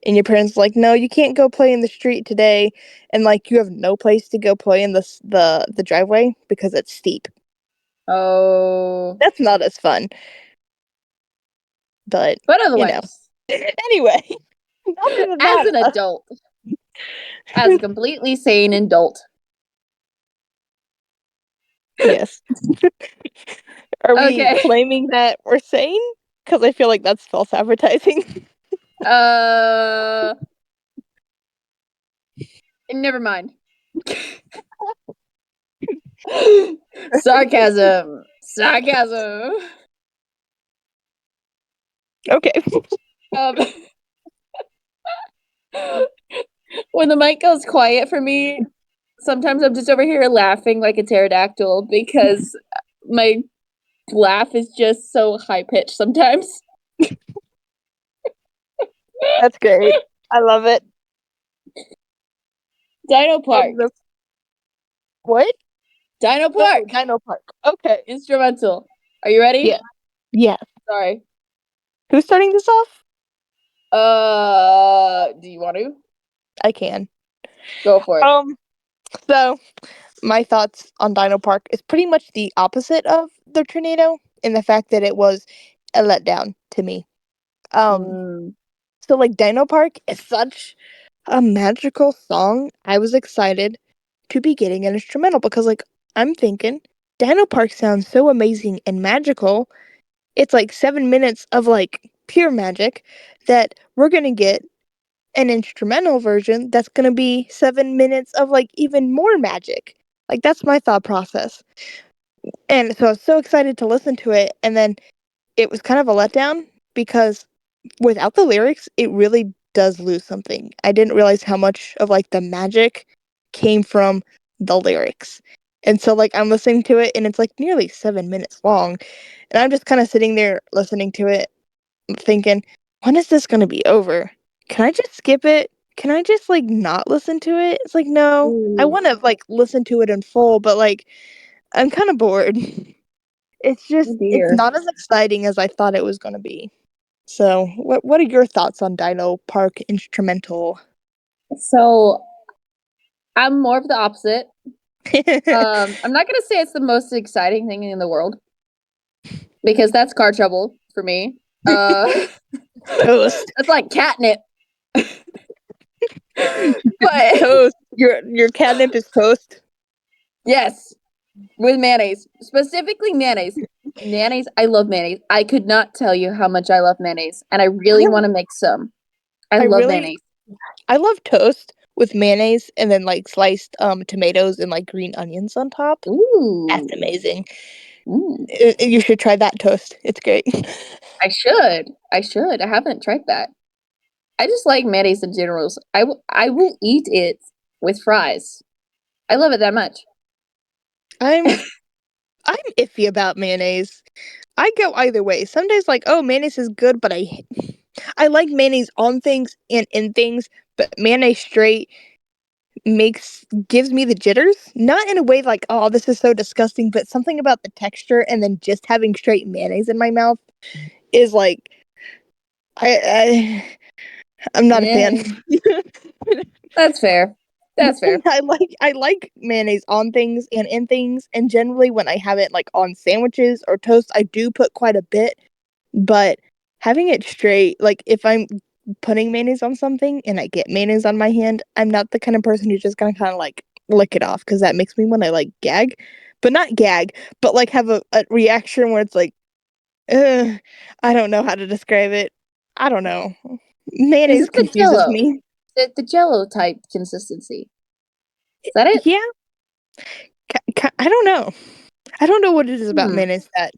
and your parents like, no, you can't go play in the street today, and like you have no place to go play in the driveway because it's steep. Oh, That's not as fun. But, but you know. otherwise, Anyway, enough of as an that. adult, as a completely sane adult. Yes. Are we Okay. claiming that we're sane? Because I feel like that's false advertising. Uh, never mind. Sarcasm. Sarcasm. Okay. Um, when the mic goes quiet for me, sometimes I'm just over here laughing like a pterodactyl because my laugh is just so high pitched sometimes. That's great. I love it. Dino Park. What? Dino Oh, Park. Dino Park. Okay. Instrumental. Are you ready? Yeah. Yeah. Sorry. Who's starting this off? Do you want to? I can. Go for it. So my thoughts on Dino Park is pretty much the opposite of the tornado in the fact that it was a letdown to me. Um, Mm. so like Dino Park is such a magical song. I was excited to be getting an instrumental because like I'm thinking Dino Park sounds so amazing and magical. It's like 7 minutes of like pure magic that we're gonna get an instrumental version that's gonna be 7 minutes of like even more magic. Like that's my thought process. And so I was so excited to listen to it, and then it was kind of a letdown because without the lyrics, it really does lose something. I didn't realize how much of like the magic came from the lyrics. And so like I'm listening to it and it's like nearly 7 minutes long. And I'm just kind of sitting there listening to it, thinking, when is this gonna be over? Can I just skip it? Can I just like not listen to it? It's like no. I Ooh. wanna like listen to it in full, but like I'm kinda bored. Oh It's dear. not as exciting as I thought it was gonna be. So, what are your thoughts on Dino Park Instrumental? So I'm more of the opposite. I'm not gonna say it's the most exciting thing in the world because that's car trouble for me. Toast. That's like catnip. But Toast. Your catnip is toast. yes, with mayonnaise, specifically mayonnaise. Mayonnaise, I love mayonnaise. I could not tell you how much I love mayonnaise, and I really I want to make some. I I love really mayonnaise. I love toast with mayonnaise and then like sliced tomatoes and like green onions on top. That's Ooh, amazing. mm. You should try that toast. It's great. I should. I should. I haven't tried that. I just like mayonnaise in general. I will eat it with fries. I love it that much. I'm I'm iffy about mayonnaise. I go either way. Some days like, oh, mayonnaise is good, but I like mayonnaise on things and in things, but mayonnaise straight gives me the jitters. Not in a way like, oh, this is so disgusting, but something about the texture and then just having straight mayonnaise in my mouth is like I I'm not a fan. Yeah, that's fair. That's fair. I like mayonnaise on things and in things, and generally when I have it like on sandwiches or toast, I do put quite a bit, but having it straight, like if I'm putting mayonnaise on something and I get mayonnaise on my hand, I'm not the kind of person who's just gonna kind of like lick it off because that makes me want to like gag, but not gag, but like have a reaction where it's like, Ugh, I don't know how to describe it. I don't know. Is Mayonnaise it the confuses Jello? me. The Jello type consistency? Is that it? Yeah, I don't know. I don't know what it is about Hmm. mayonnaise that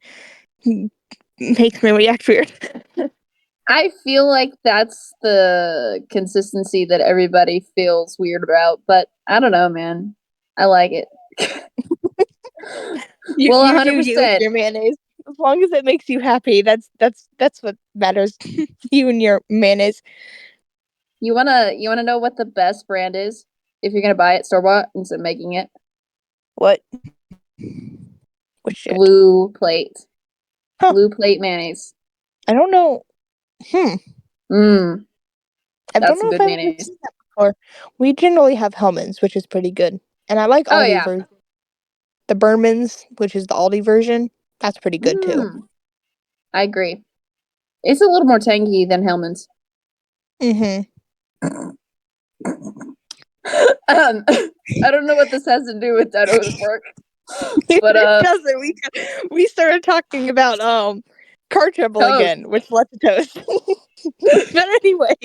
makes me react weird. I feel like that's the consistency that everybody feels weird about, but I don't know, man. I like it. You Well, you do you with 100%. your mayonnaise. As long as it makes you happy, that's what matters. You and your mayonnaise. You wanna know what the best brand is if you're gonna buy it store bought instead of making it? What? What shit? Blue Plate. Huh? Blue Plate mayonnaise. I don't know. Hmm. Mmm, I don't that's some know if good I've ever mayonnaise. seen that before. We generally have Hellman's, which is pretty good, and I like Oh yeah. Aldi's version. the Berman's, which is the Aldi version. That's pretty good too. I agree. It's a little more tangy than Hellman's. Mm-hmm. I don't know what this has to do with Dino Park, but It doesn't. We started talking about car trouble toast. again, which led to toast. But anyway,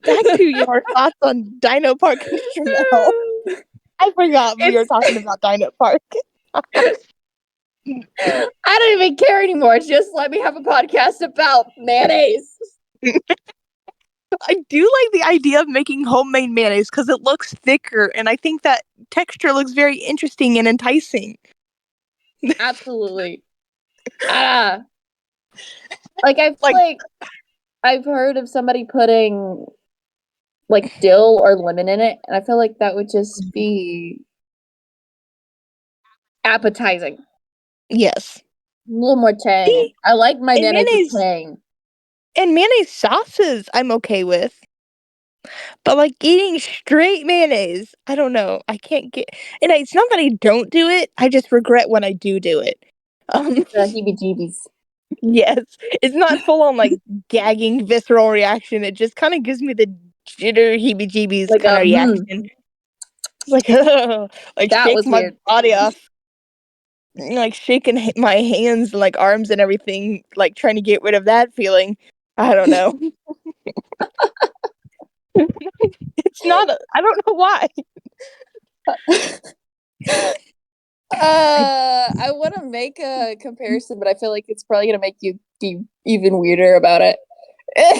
back to your thoughts on Dino Park instrumental. I forgot we were talking about Dino Park. I don't even care anymore. Just let me have a podcast about mayonnaise. I do like the idea of making homemade mayonnaise because it looks thicker, and I think that texture looks very interesting and enticing. Absolutely. Like I've heard of somebody putting like dill or lemon in it, and I feel like that would just be appetizing. Yes. A little more tang. See, I like my and mayonnaise with tang. mayonnaise sauces I'm okay with. But like eating straight mayonnaise, I don't know. I can't get, and it's not that I don't do it. I just regret when I do it. The heebie-jeebies. Yes, it's not full on like gagging visceral reaction. It just kind of gives me the jitter heebie-jeebies Like kind of reaction. Like like that shake was my weird. body off, like shaking my hands, like arms and everything, like trying to get rid of that feeling. I don't know. It's not. I don't know why. I want to make a comparison, but I feel like it's probably gonna make you be even weirder about it.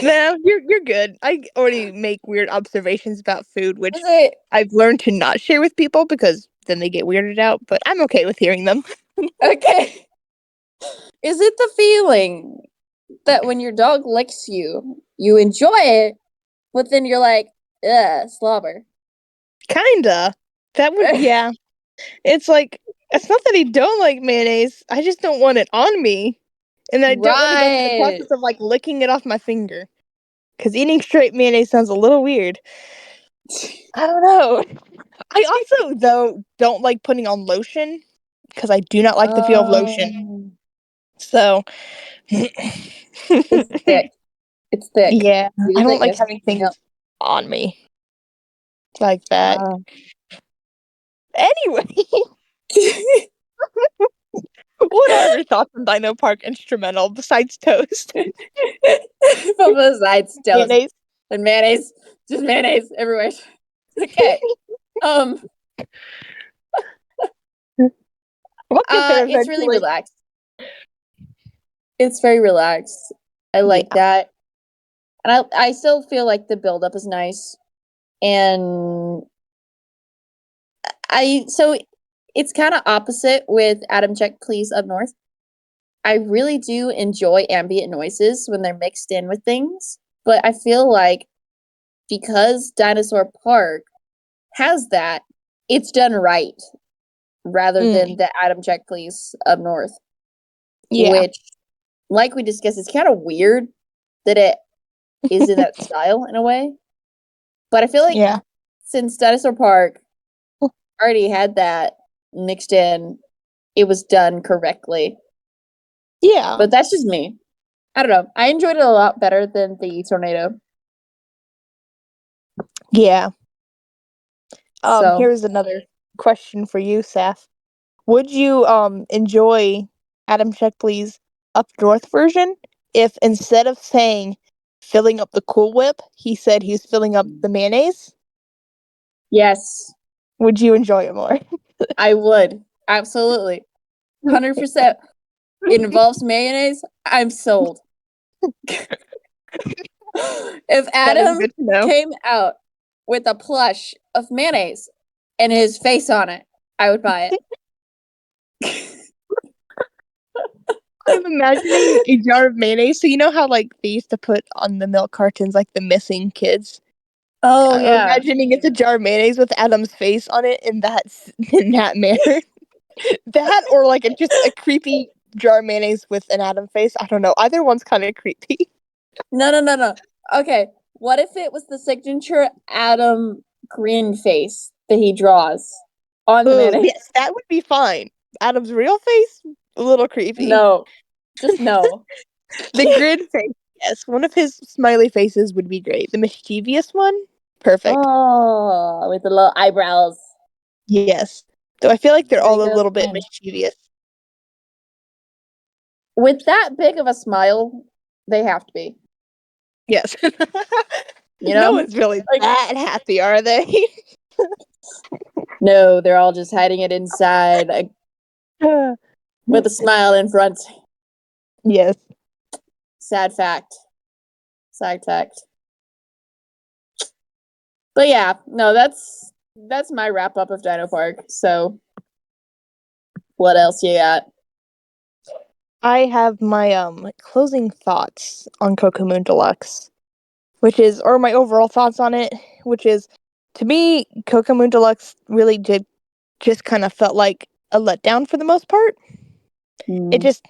No, you're good. I already make weird observations about food, which Is it I've learned to not share with people because then they get weirded out. But I'm okay with hearing them. okay? Is it the feeling that when your dog licks you, you enjoy it, but then you're like, ugh, slobber? Kinda. That would, yeah. It's like it's not that I don't like mayonnaise. I just don't want it on me, and I don't want to go through the Right. process of like licking it off my finger. Because eating straight mayonnaise sounds a little weird. I don't know. I also though don't like putting on lotion because I do not like the feel of lotion. So It's thick. It's thick. yeah, I Use don't it. like Yes. having things Yep. on me like that. Anyway, what are your thoughts on Dino Park instrumental besides toast? From the sides, toast Mayonnaise. and mayonnaise, just mayonnaise everywhere. Okay. We'll get there It's really eventually. relaxed. It's very relaxed. I like Yeah. that, and I still feel like the buildup is nice, and so it's kind of opposite with Adam Check Please Up North. I really do enjoy ambient noises when they're mixed in with things, but I feel like because Dinosaur Park has that, it's done right rather than the Adam Check Please Up North, Yeah. which, like we discussed, it's kind of weird that it is in that style in a way. But I feel like Yeah. since Dinosaur Park already had that mixed in, it was done correctly. Yeah. But that's just me. I don't know. I enjoyed it a lot better than the Tornado. Yeah. So Here's another question for you, Sapph. Would you enjoy Adam Check Please Up North version if instead of saying filling up the Cool Whip, he said he's filling up the mayonnaise? yes, Would you enjoy it more? I would. Absolutely. 100%. It involves mayonnaise. I'm sold. If That is Adam good to know. came out with a plush of mayonnaise and his face on it, I would buy it. I'm imagining a jar of mayonnaise. So you know how like they used to put on the milk cartons like the missing kids? Oh I'm yeah. imagining it's a jar of mayonnaise with Adam's face on it in that manner. That or like just a creepy jar of mayonnaise with an Adam face. I don't know. Either one's kind of creepy. No. Okay. What if it was the signature Adam grin face that he draws on the Oh mayonnaise? yes, that would be fine. Adam's real face, a little creepy. No. Just no. The grin face, yes. One of his smiley faces would be great. The mischievous one, perfect. Oh, with the little eyebrows. Yes. Though I feel like they're There he all a goes little bit again. mischievous. With that big of a smile, they have to be. Yes. You No know? one's really Like, that happy, are they? no, they're all just hiding it inside, like, with a smile in front. Yes. Sad fact. Sad fact. But yeah, no, that's my wrap up of Dino Park. So what else you got? I have my closing thoughts on Coco Moon Deluxe, which is or my overall thoughts on it, which is to me, Coco Moon Deluxe really did just kind of felt like a letdown for the most part. It Mm, just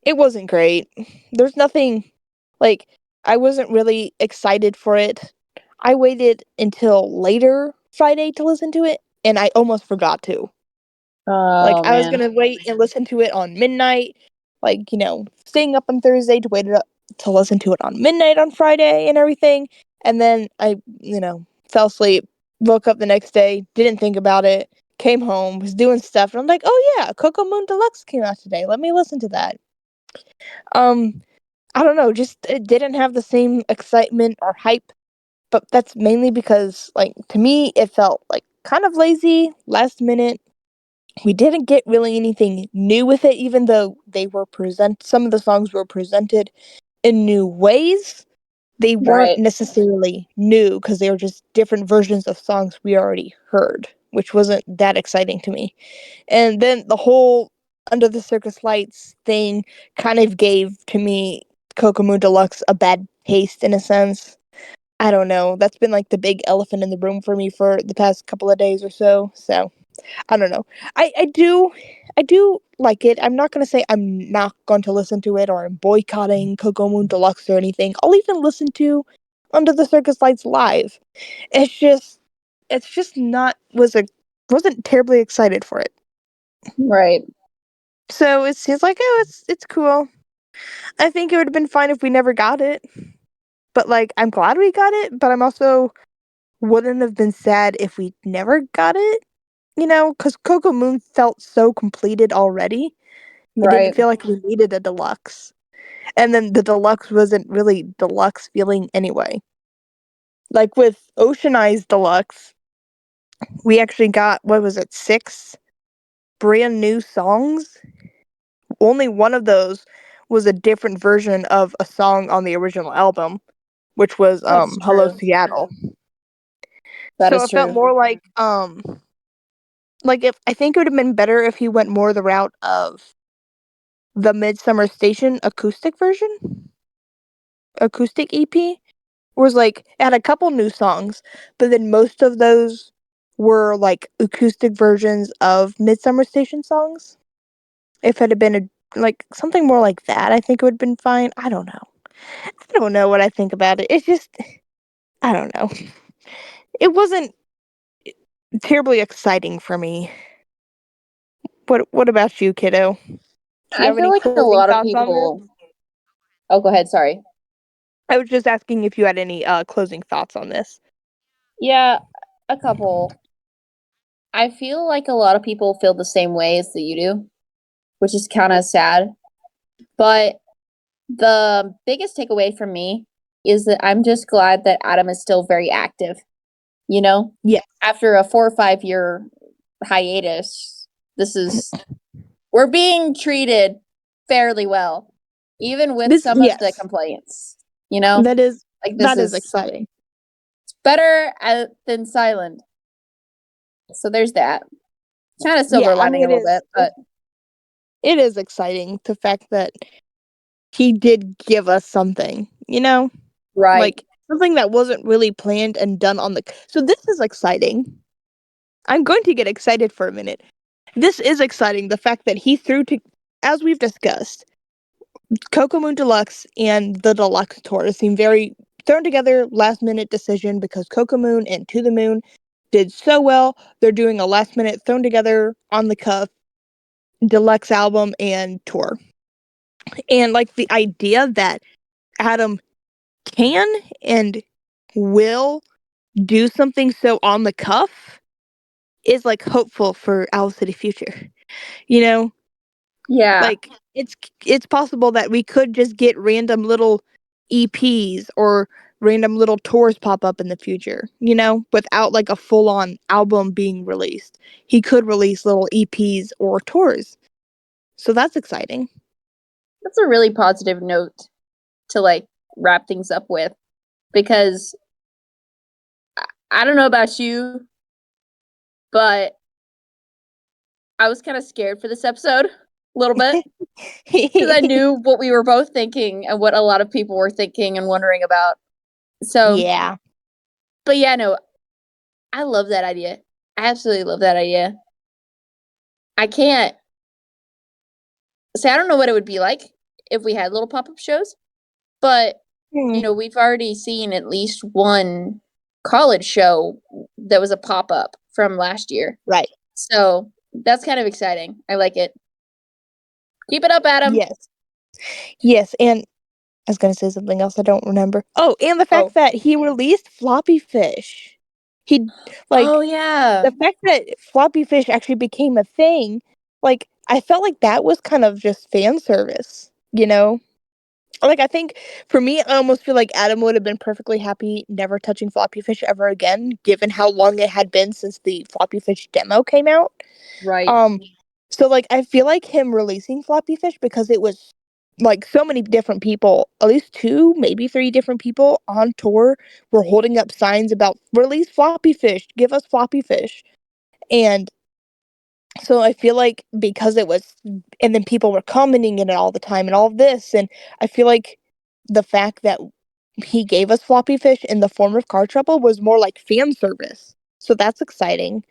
it wasn't great. There's nothing like I wasn't really excited for it. I waited until later Friday to listen to it, and I almost forgot to. Like oh I was man. gonna wait and listen to it on midnight, like staying up on Thursday to wait it up to listen to it on midnight on Friday and everything, and then I fell asleep, woke up the next day, didn't think about it, came home, was doing stuff, and I'm like, oh yeah, Coco Moon Deluxe came out today. Let me listen to that. Um, I don't know, just it didn't have the same excitement or hype, but that's mainly because like to me it felt like kind of lazy, last minute. We didn't get really anything new with it, even though some of the songs were presented in new ways. They weren't Right. necessarily new because they were just different versions of songs we already heard, which wasn't that exciting to me. And then the whole Under the Circus Lights thing kind of gave to me Kokomo Deluxe a bad taste in a sense. I don't know. That's been like the big elephant in the room for me for the past couple of days or so. So I don't know. I do like it. I'm not gonna say I'm not going to listen to it or I'm boycotting Coco Moon Deluxe or anything. I'll even listen to Under the Circus Lights live. It's just not wasn't terribly excited for it. Right. So it seems like it's cool. I think it would have been fine if we never got it. But like I'm glad we got it, but I'm also wouldn't have been sad if we never got it. Because Coco Moon felt so completed already. It didn't Right. feel like we needed a deluxe. And then the deluxe wasn't really deluxe feeling anyway. Like with Ocean Eyes Deluxe, we actually got, what was it, 6 brand new songs? Only one of those was a different version of a song on the original album, which was That's Hello true. Seattle. That So is it felt true. more like if I think it would have been better if he went more the route of the Midsummer Station acoustic EP, was like it had a couple new songs, but then most of those were like acoustic versions of Midsummer Station songs. If it had been like something more like that, I think it would have been fine. I don't know. I don't know what I think about it. It's just I don't know. It wasn't terribly exciting for me. What about you, kiddo? Do you I have feel any like a closing lot of thoughts on this? people. Oh, go ahead. Sorry. I was just asking if you had any closing thoughts on this. Yeah, a couple. I feel like a lot of people feel the same way as that you do, which is kind of sad. But the biggest takeaway from me is that I'm just glad that Adam is still very active. You know, Yeah. after a 4 or 5 year hiatus, this is we're being treated fairly well, even with This some of the yes. complaints. You know, That is like this that is is exciting. better than silent. So there's that. Kind of Yeah, silver I mean lining a it little is. bit, but It is exciting the fact that he did give us something, right, like something that wasn't really planned and done on the. So this is exciting. I'm going to get excited for a minute. This is exciting. The fact that he threw to, as we've discussed, Coco Moon Deluxe and the Deluxe Tour seem very thrown together last minute decision because Coco Moon and To the Moon did so well. They're doing a last minute thrown together on the cuff deluxe album and tour. And like the idea that Adam can and will do something so on the cuff is like hopeful for Owl City Future. You know, Yeah. like it's possible that we could just get random little EPs or random little tours pop up in the future, you know, without like a full on album being released. He could release little EPs or tours. So that's exciting. That's a really positive note to like wrap things up with, because I don't know about you, but I was kind of scared for this episode a little bit, because I knew what we were both thinking and what a lot of people were thinking and wondering about. So, Yeah. but yeah, no, I love that idea. I absolutely love that idea. I can't say I don't know what it would be like if we had little pop-up shows, but Hmm. we've already seen at least one college show that was a pop-up from last year. Right. So, that's kind of exciting. I like it. Keep it up, Adam. Yes. Yes, and I was gonna say something else I don't remember. Oh, and the fact Oh. that he released Floppy Fish. He Oh like yeah. the fact that Floppy Fish actually became a thing, like I felt like that was kind of just fan service, you know? Like I think for me, I almost feel like Adam would have been perfectly happy never touching Floppy Fish ever again, given how long it had been since the Floppy Fish demo came out. Right. Um, so like I feel like him releasing Floppy Fish because it was like so many different people, at least two, maybe three different people on tour were holding up signs about release Floppy Fish, give us Floppy Fish. And so I feel like because it was and then people were commenting in it all the time and all of this, and I feel like the fact that he gave us Floppy Fish in the form of Car Trouble was more like fan service. So that's exciting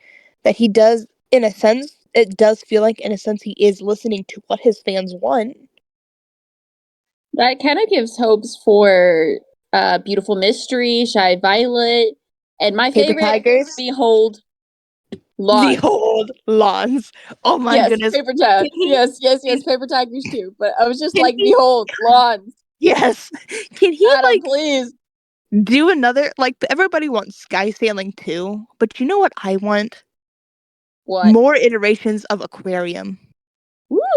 that he does, in a sense, it does feel like, in a sense, he is listening to what his fans want. That kind of gives hopes for Beautiful Mystery, Shy Violet, and my Paper favorite, Tigers. Behold, Lawns. Behold, lawns. Oh my Yes, goodness. Paper Towns. Can he, Yes, yes, can, yes, Paper Tigers too. But I was just can like, he, Behold, Lawns. yes. Can he, Adam, like, please. do another, like, everybody wants Sky Sailing too, but you know what I want? What? More iterations of Aquarium.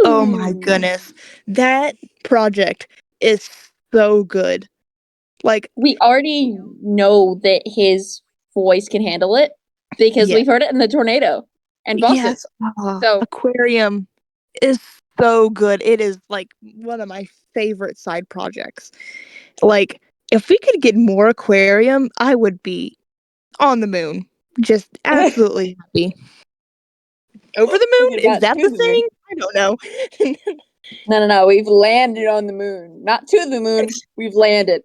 Oh my Woo! goodness. That project is so good. Like, We already know that his voice can handle it because yes. we've heard it in the tornado and Boston. Yes. So, Aquarium is so good. It is like one of my favorite side projects. Like, if we could get more Aquarium, I would be on the moon. Just we absolutely happy. Over the moon? Is got that to the the moon. saying? I don't know. No. We've landed on the moon. Not to the moon. We've landed.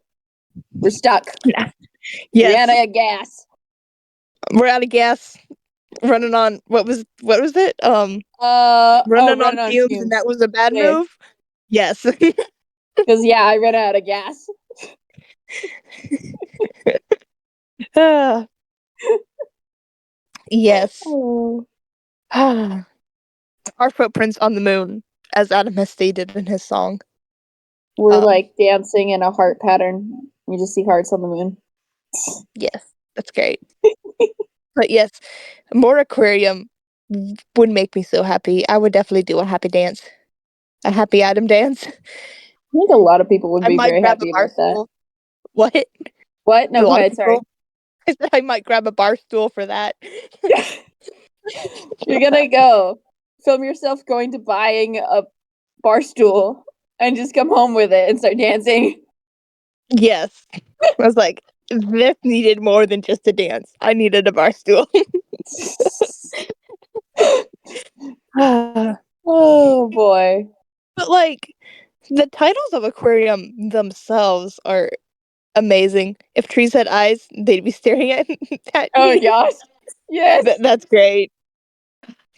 We're stuck. We Yes, ran out of gas. we're out of gas. Running on what was it? Running on Running on fumes, and that fumes. was a bad Yeah. move. Yes. Because, yeah, I ran out of gas. Ah, yes. Oh. Our footprints on the moon, as Adam has stated in his song. We're Um, like dancing in a heart pattern. You just see hearts on the moon. yes, that's great. But yes, more aquarium would make me so happy. I would definitely do a happy dance, a happy Adam dance. I think a lot of people would I be might very grab a happy bar about that. stool. What? What? A No, go lot of ahead. Sorry. people. I said I might grab a bar stool for that. You're gonna go film yourself going to buying a bar stool and just come home with it and start dancing. Yes. I was like, this needed more than just a dance. I needed a bar stool. But Oh boy. like the titles of aquarium themselves are amazing. If trees had eyes, they'd be staring at Oh my me. gosh. Yes. That's great.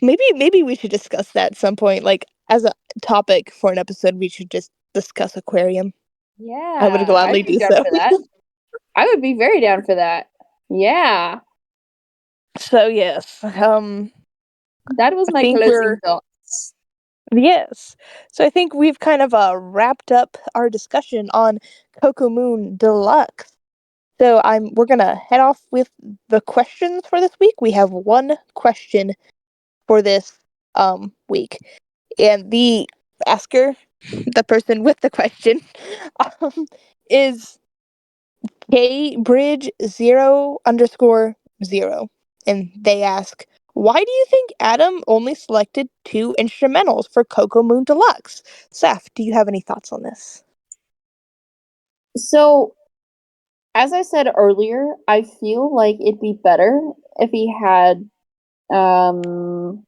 Maybe we should discuss that at some point. Like as a topic for an episode, we should just discuss aquarium. I would Yeah, I'd gladly be do down so. for that. I would be very down for that. Yeah. So yes, That was I my think closing we're thoughts. Yes. So I think we've kind of wrapped up our discussion on Coco Moon Deluxe. So we're gonna head off with the questions for this week. We have one question for this week. And the asker, the person with the question, um, is KBridge0_0. And they ask, why do you think Adam only selected two instrumentals for Coco Moon Deluxe? Sapph, do you have any thoughts on this? So, as I said earlier, I feel like it'd be better if he had um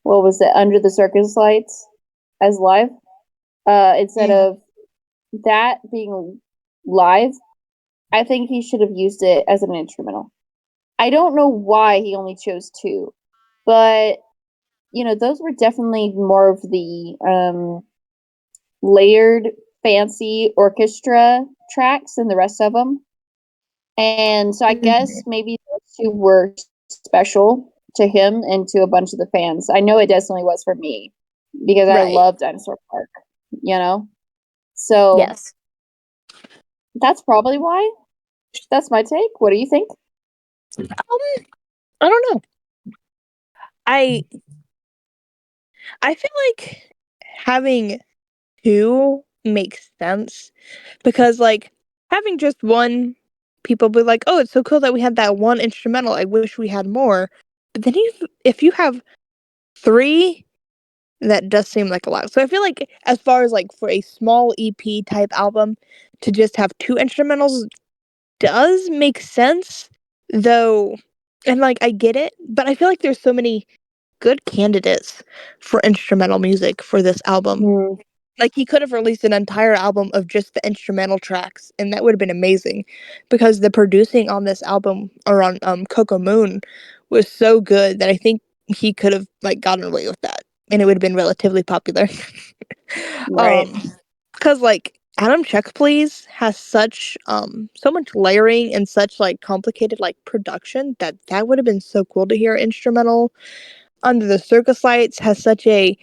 what was it, Under the Circus Lights as live. Instead Mm. of that being live, I think he should have used it as an instrumental. I don't know why he only chose two, but those were definitely more of the layered, fancy orchestra tracks than the rest of them. And so I guess Mhm. maybe those two were special to him and to a bunch of the fans. I know it definitely was for me because I Right. love Dinosaur Park, you know? So Yes. that's probably why. That's my take. What do you think? I don't know. I I feel like having two makes sense because like having just one, people be like, oh, it's so cool that we had that one instrumental, I wish we had more. But then if you have three, that does seem like a lot. So I feel like as far as like for a small EP type album, to just have two instrumentals does make sense, though. And like I get it, but I feel like there's so many good candidates for instrumental music for this album. Hmm. Like he could have released an entire album of just the instrumental tracks, and that would have been amazing, because the producing on this album, or on Coco Moon, was so good that I think he could have like gotten away with that, and it would have been relatively popular. Right. um, because like Adam Check Please has such so much layering and such like complicated like production that would have been so cool to hear instrumental. Under the Circus Lights has such a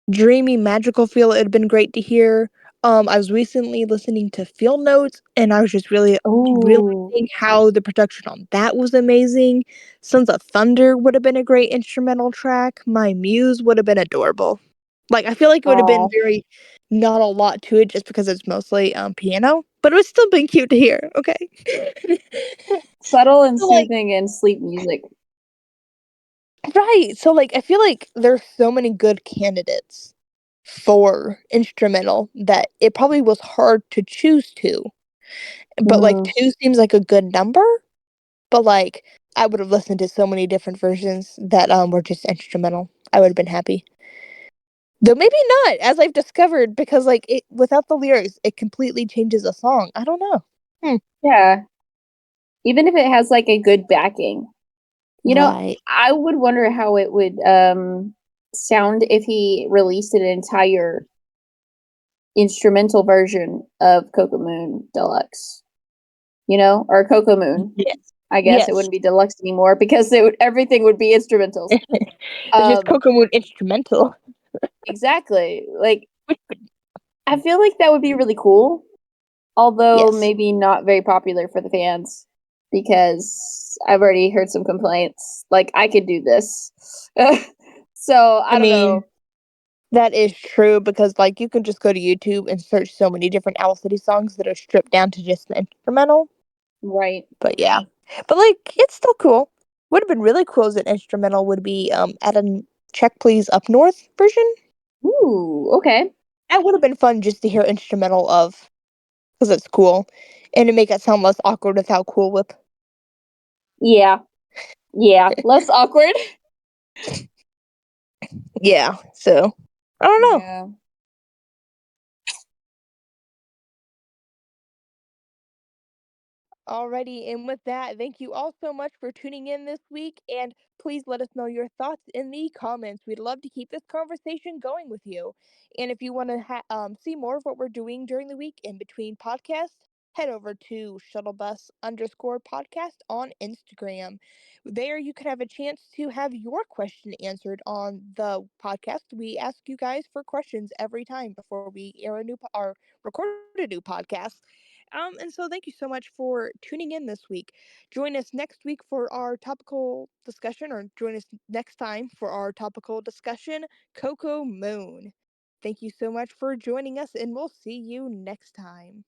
dreamy, magical feel. It had been great to hear. I was recently listening to Field Notes, and I was just really Oh, realizing how the production on that was amazing. Sons of Thunder would have been a great instrumental track. My Muse would have been adorable. Like, I feel like it would have been oh. very not a lot to it just because it's mostly piano, but it would still been cute to hear. Okay. Subtle and So like, soothing and sleep music. right. So like, I feel like there's so many good candidates for instrumental that it probably was hard to choose two. But like Mm. two seems like a good number, but like I would have listened to so many different versions that were just instrumental. I would have been happy. Though maybe not, as I've discovered, because like it without the lyrics, it completely changes a song. I don't know. Hmm. Yeah. Even if it has like a good backing. You know, Right. I would wonder how it would sound if he released an entire instrumental version of Coco Moon Deluxe, or Coco Moon. Yes. I guess it Yes. wouldn't be deluxe anymore because everything would be instrumentals. It's just Um, Coco Moon instrumental. exactly. Like I feel like that would be really cool, although Yes. maybe not very popular for the fans because I've already heard some complaints. Like I could do this. So I I don't mean, know. that is true because like you can just go to YouTube and search so many different Owl City songs that are stripped down to just the instrumental. Right. But yeah. But like it's still cool. Would have been really cool as an instrumental would be at a Check Please Up North version. Ooh, okay. That would have been fun just to hear instrumental of, because it's cool. And to make it sound less awkward without Cool Whip. Yeah. Yeah. Less awkward. Yeah. So I don't know. Yeah. Alrighty, and with that, thank you all so much for tuning in this week, and please let us know your thoughts in the comments. We'd love to keep this conversation going with you. And if you want to see more of what we're doing during the week in between podcasts, head over to shuttlebus_podcast on Instagram. There you can have a chance to have your question answered on the podcast. We ask you guys for questions every time before we air a new or record a new podcast. And so thank you so much for tuning in this week. Join us next week for our topical discussion, or join us next time for our topical discussion, Coco Moon. Thank you so much for joining us, and we'll see you next time.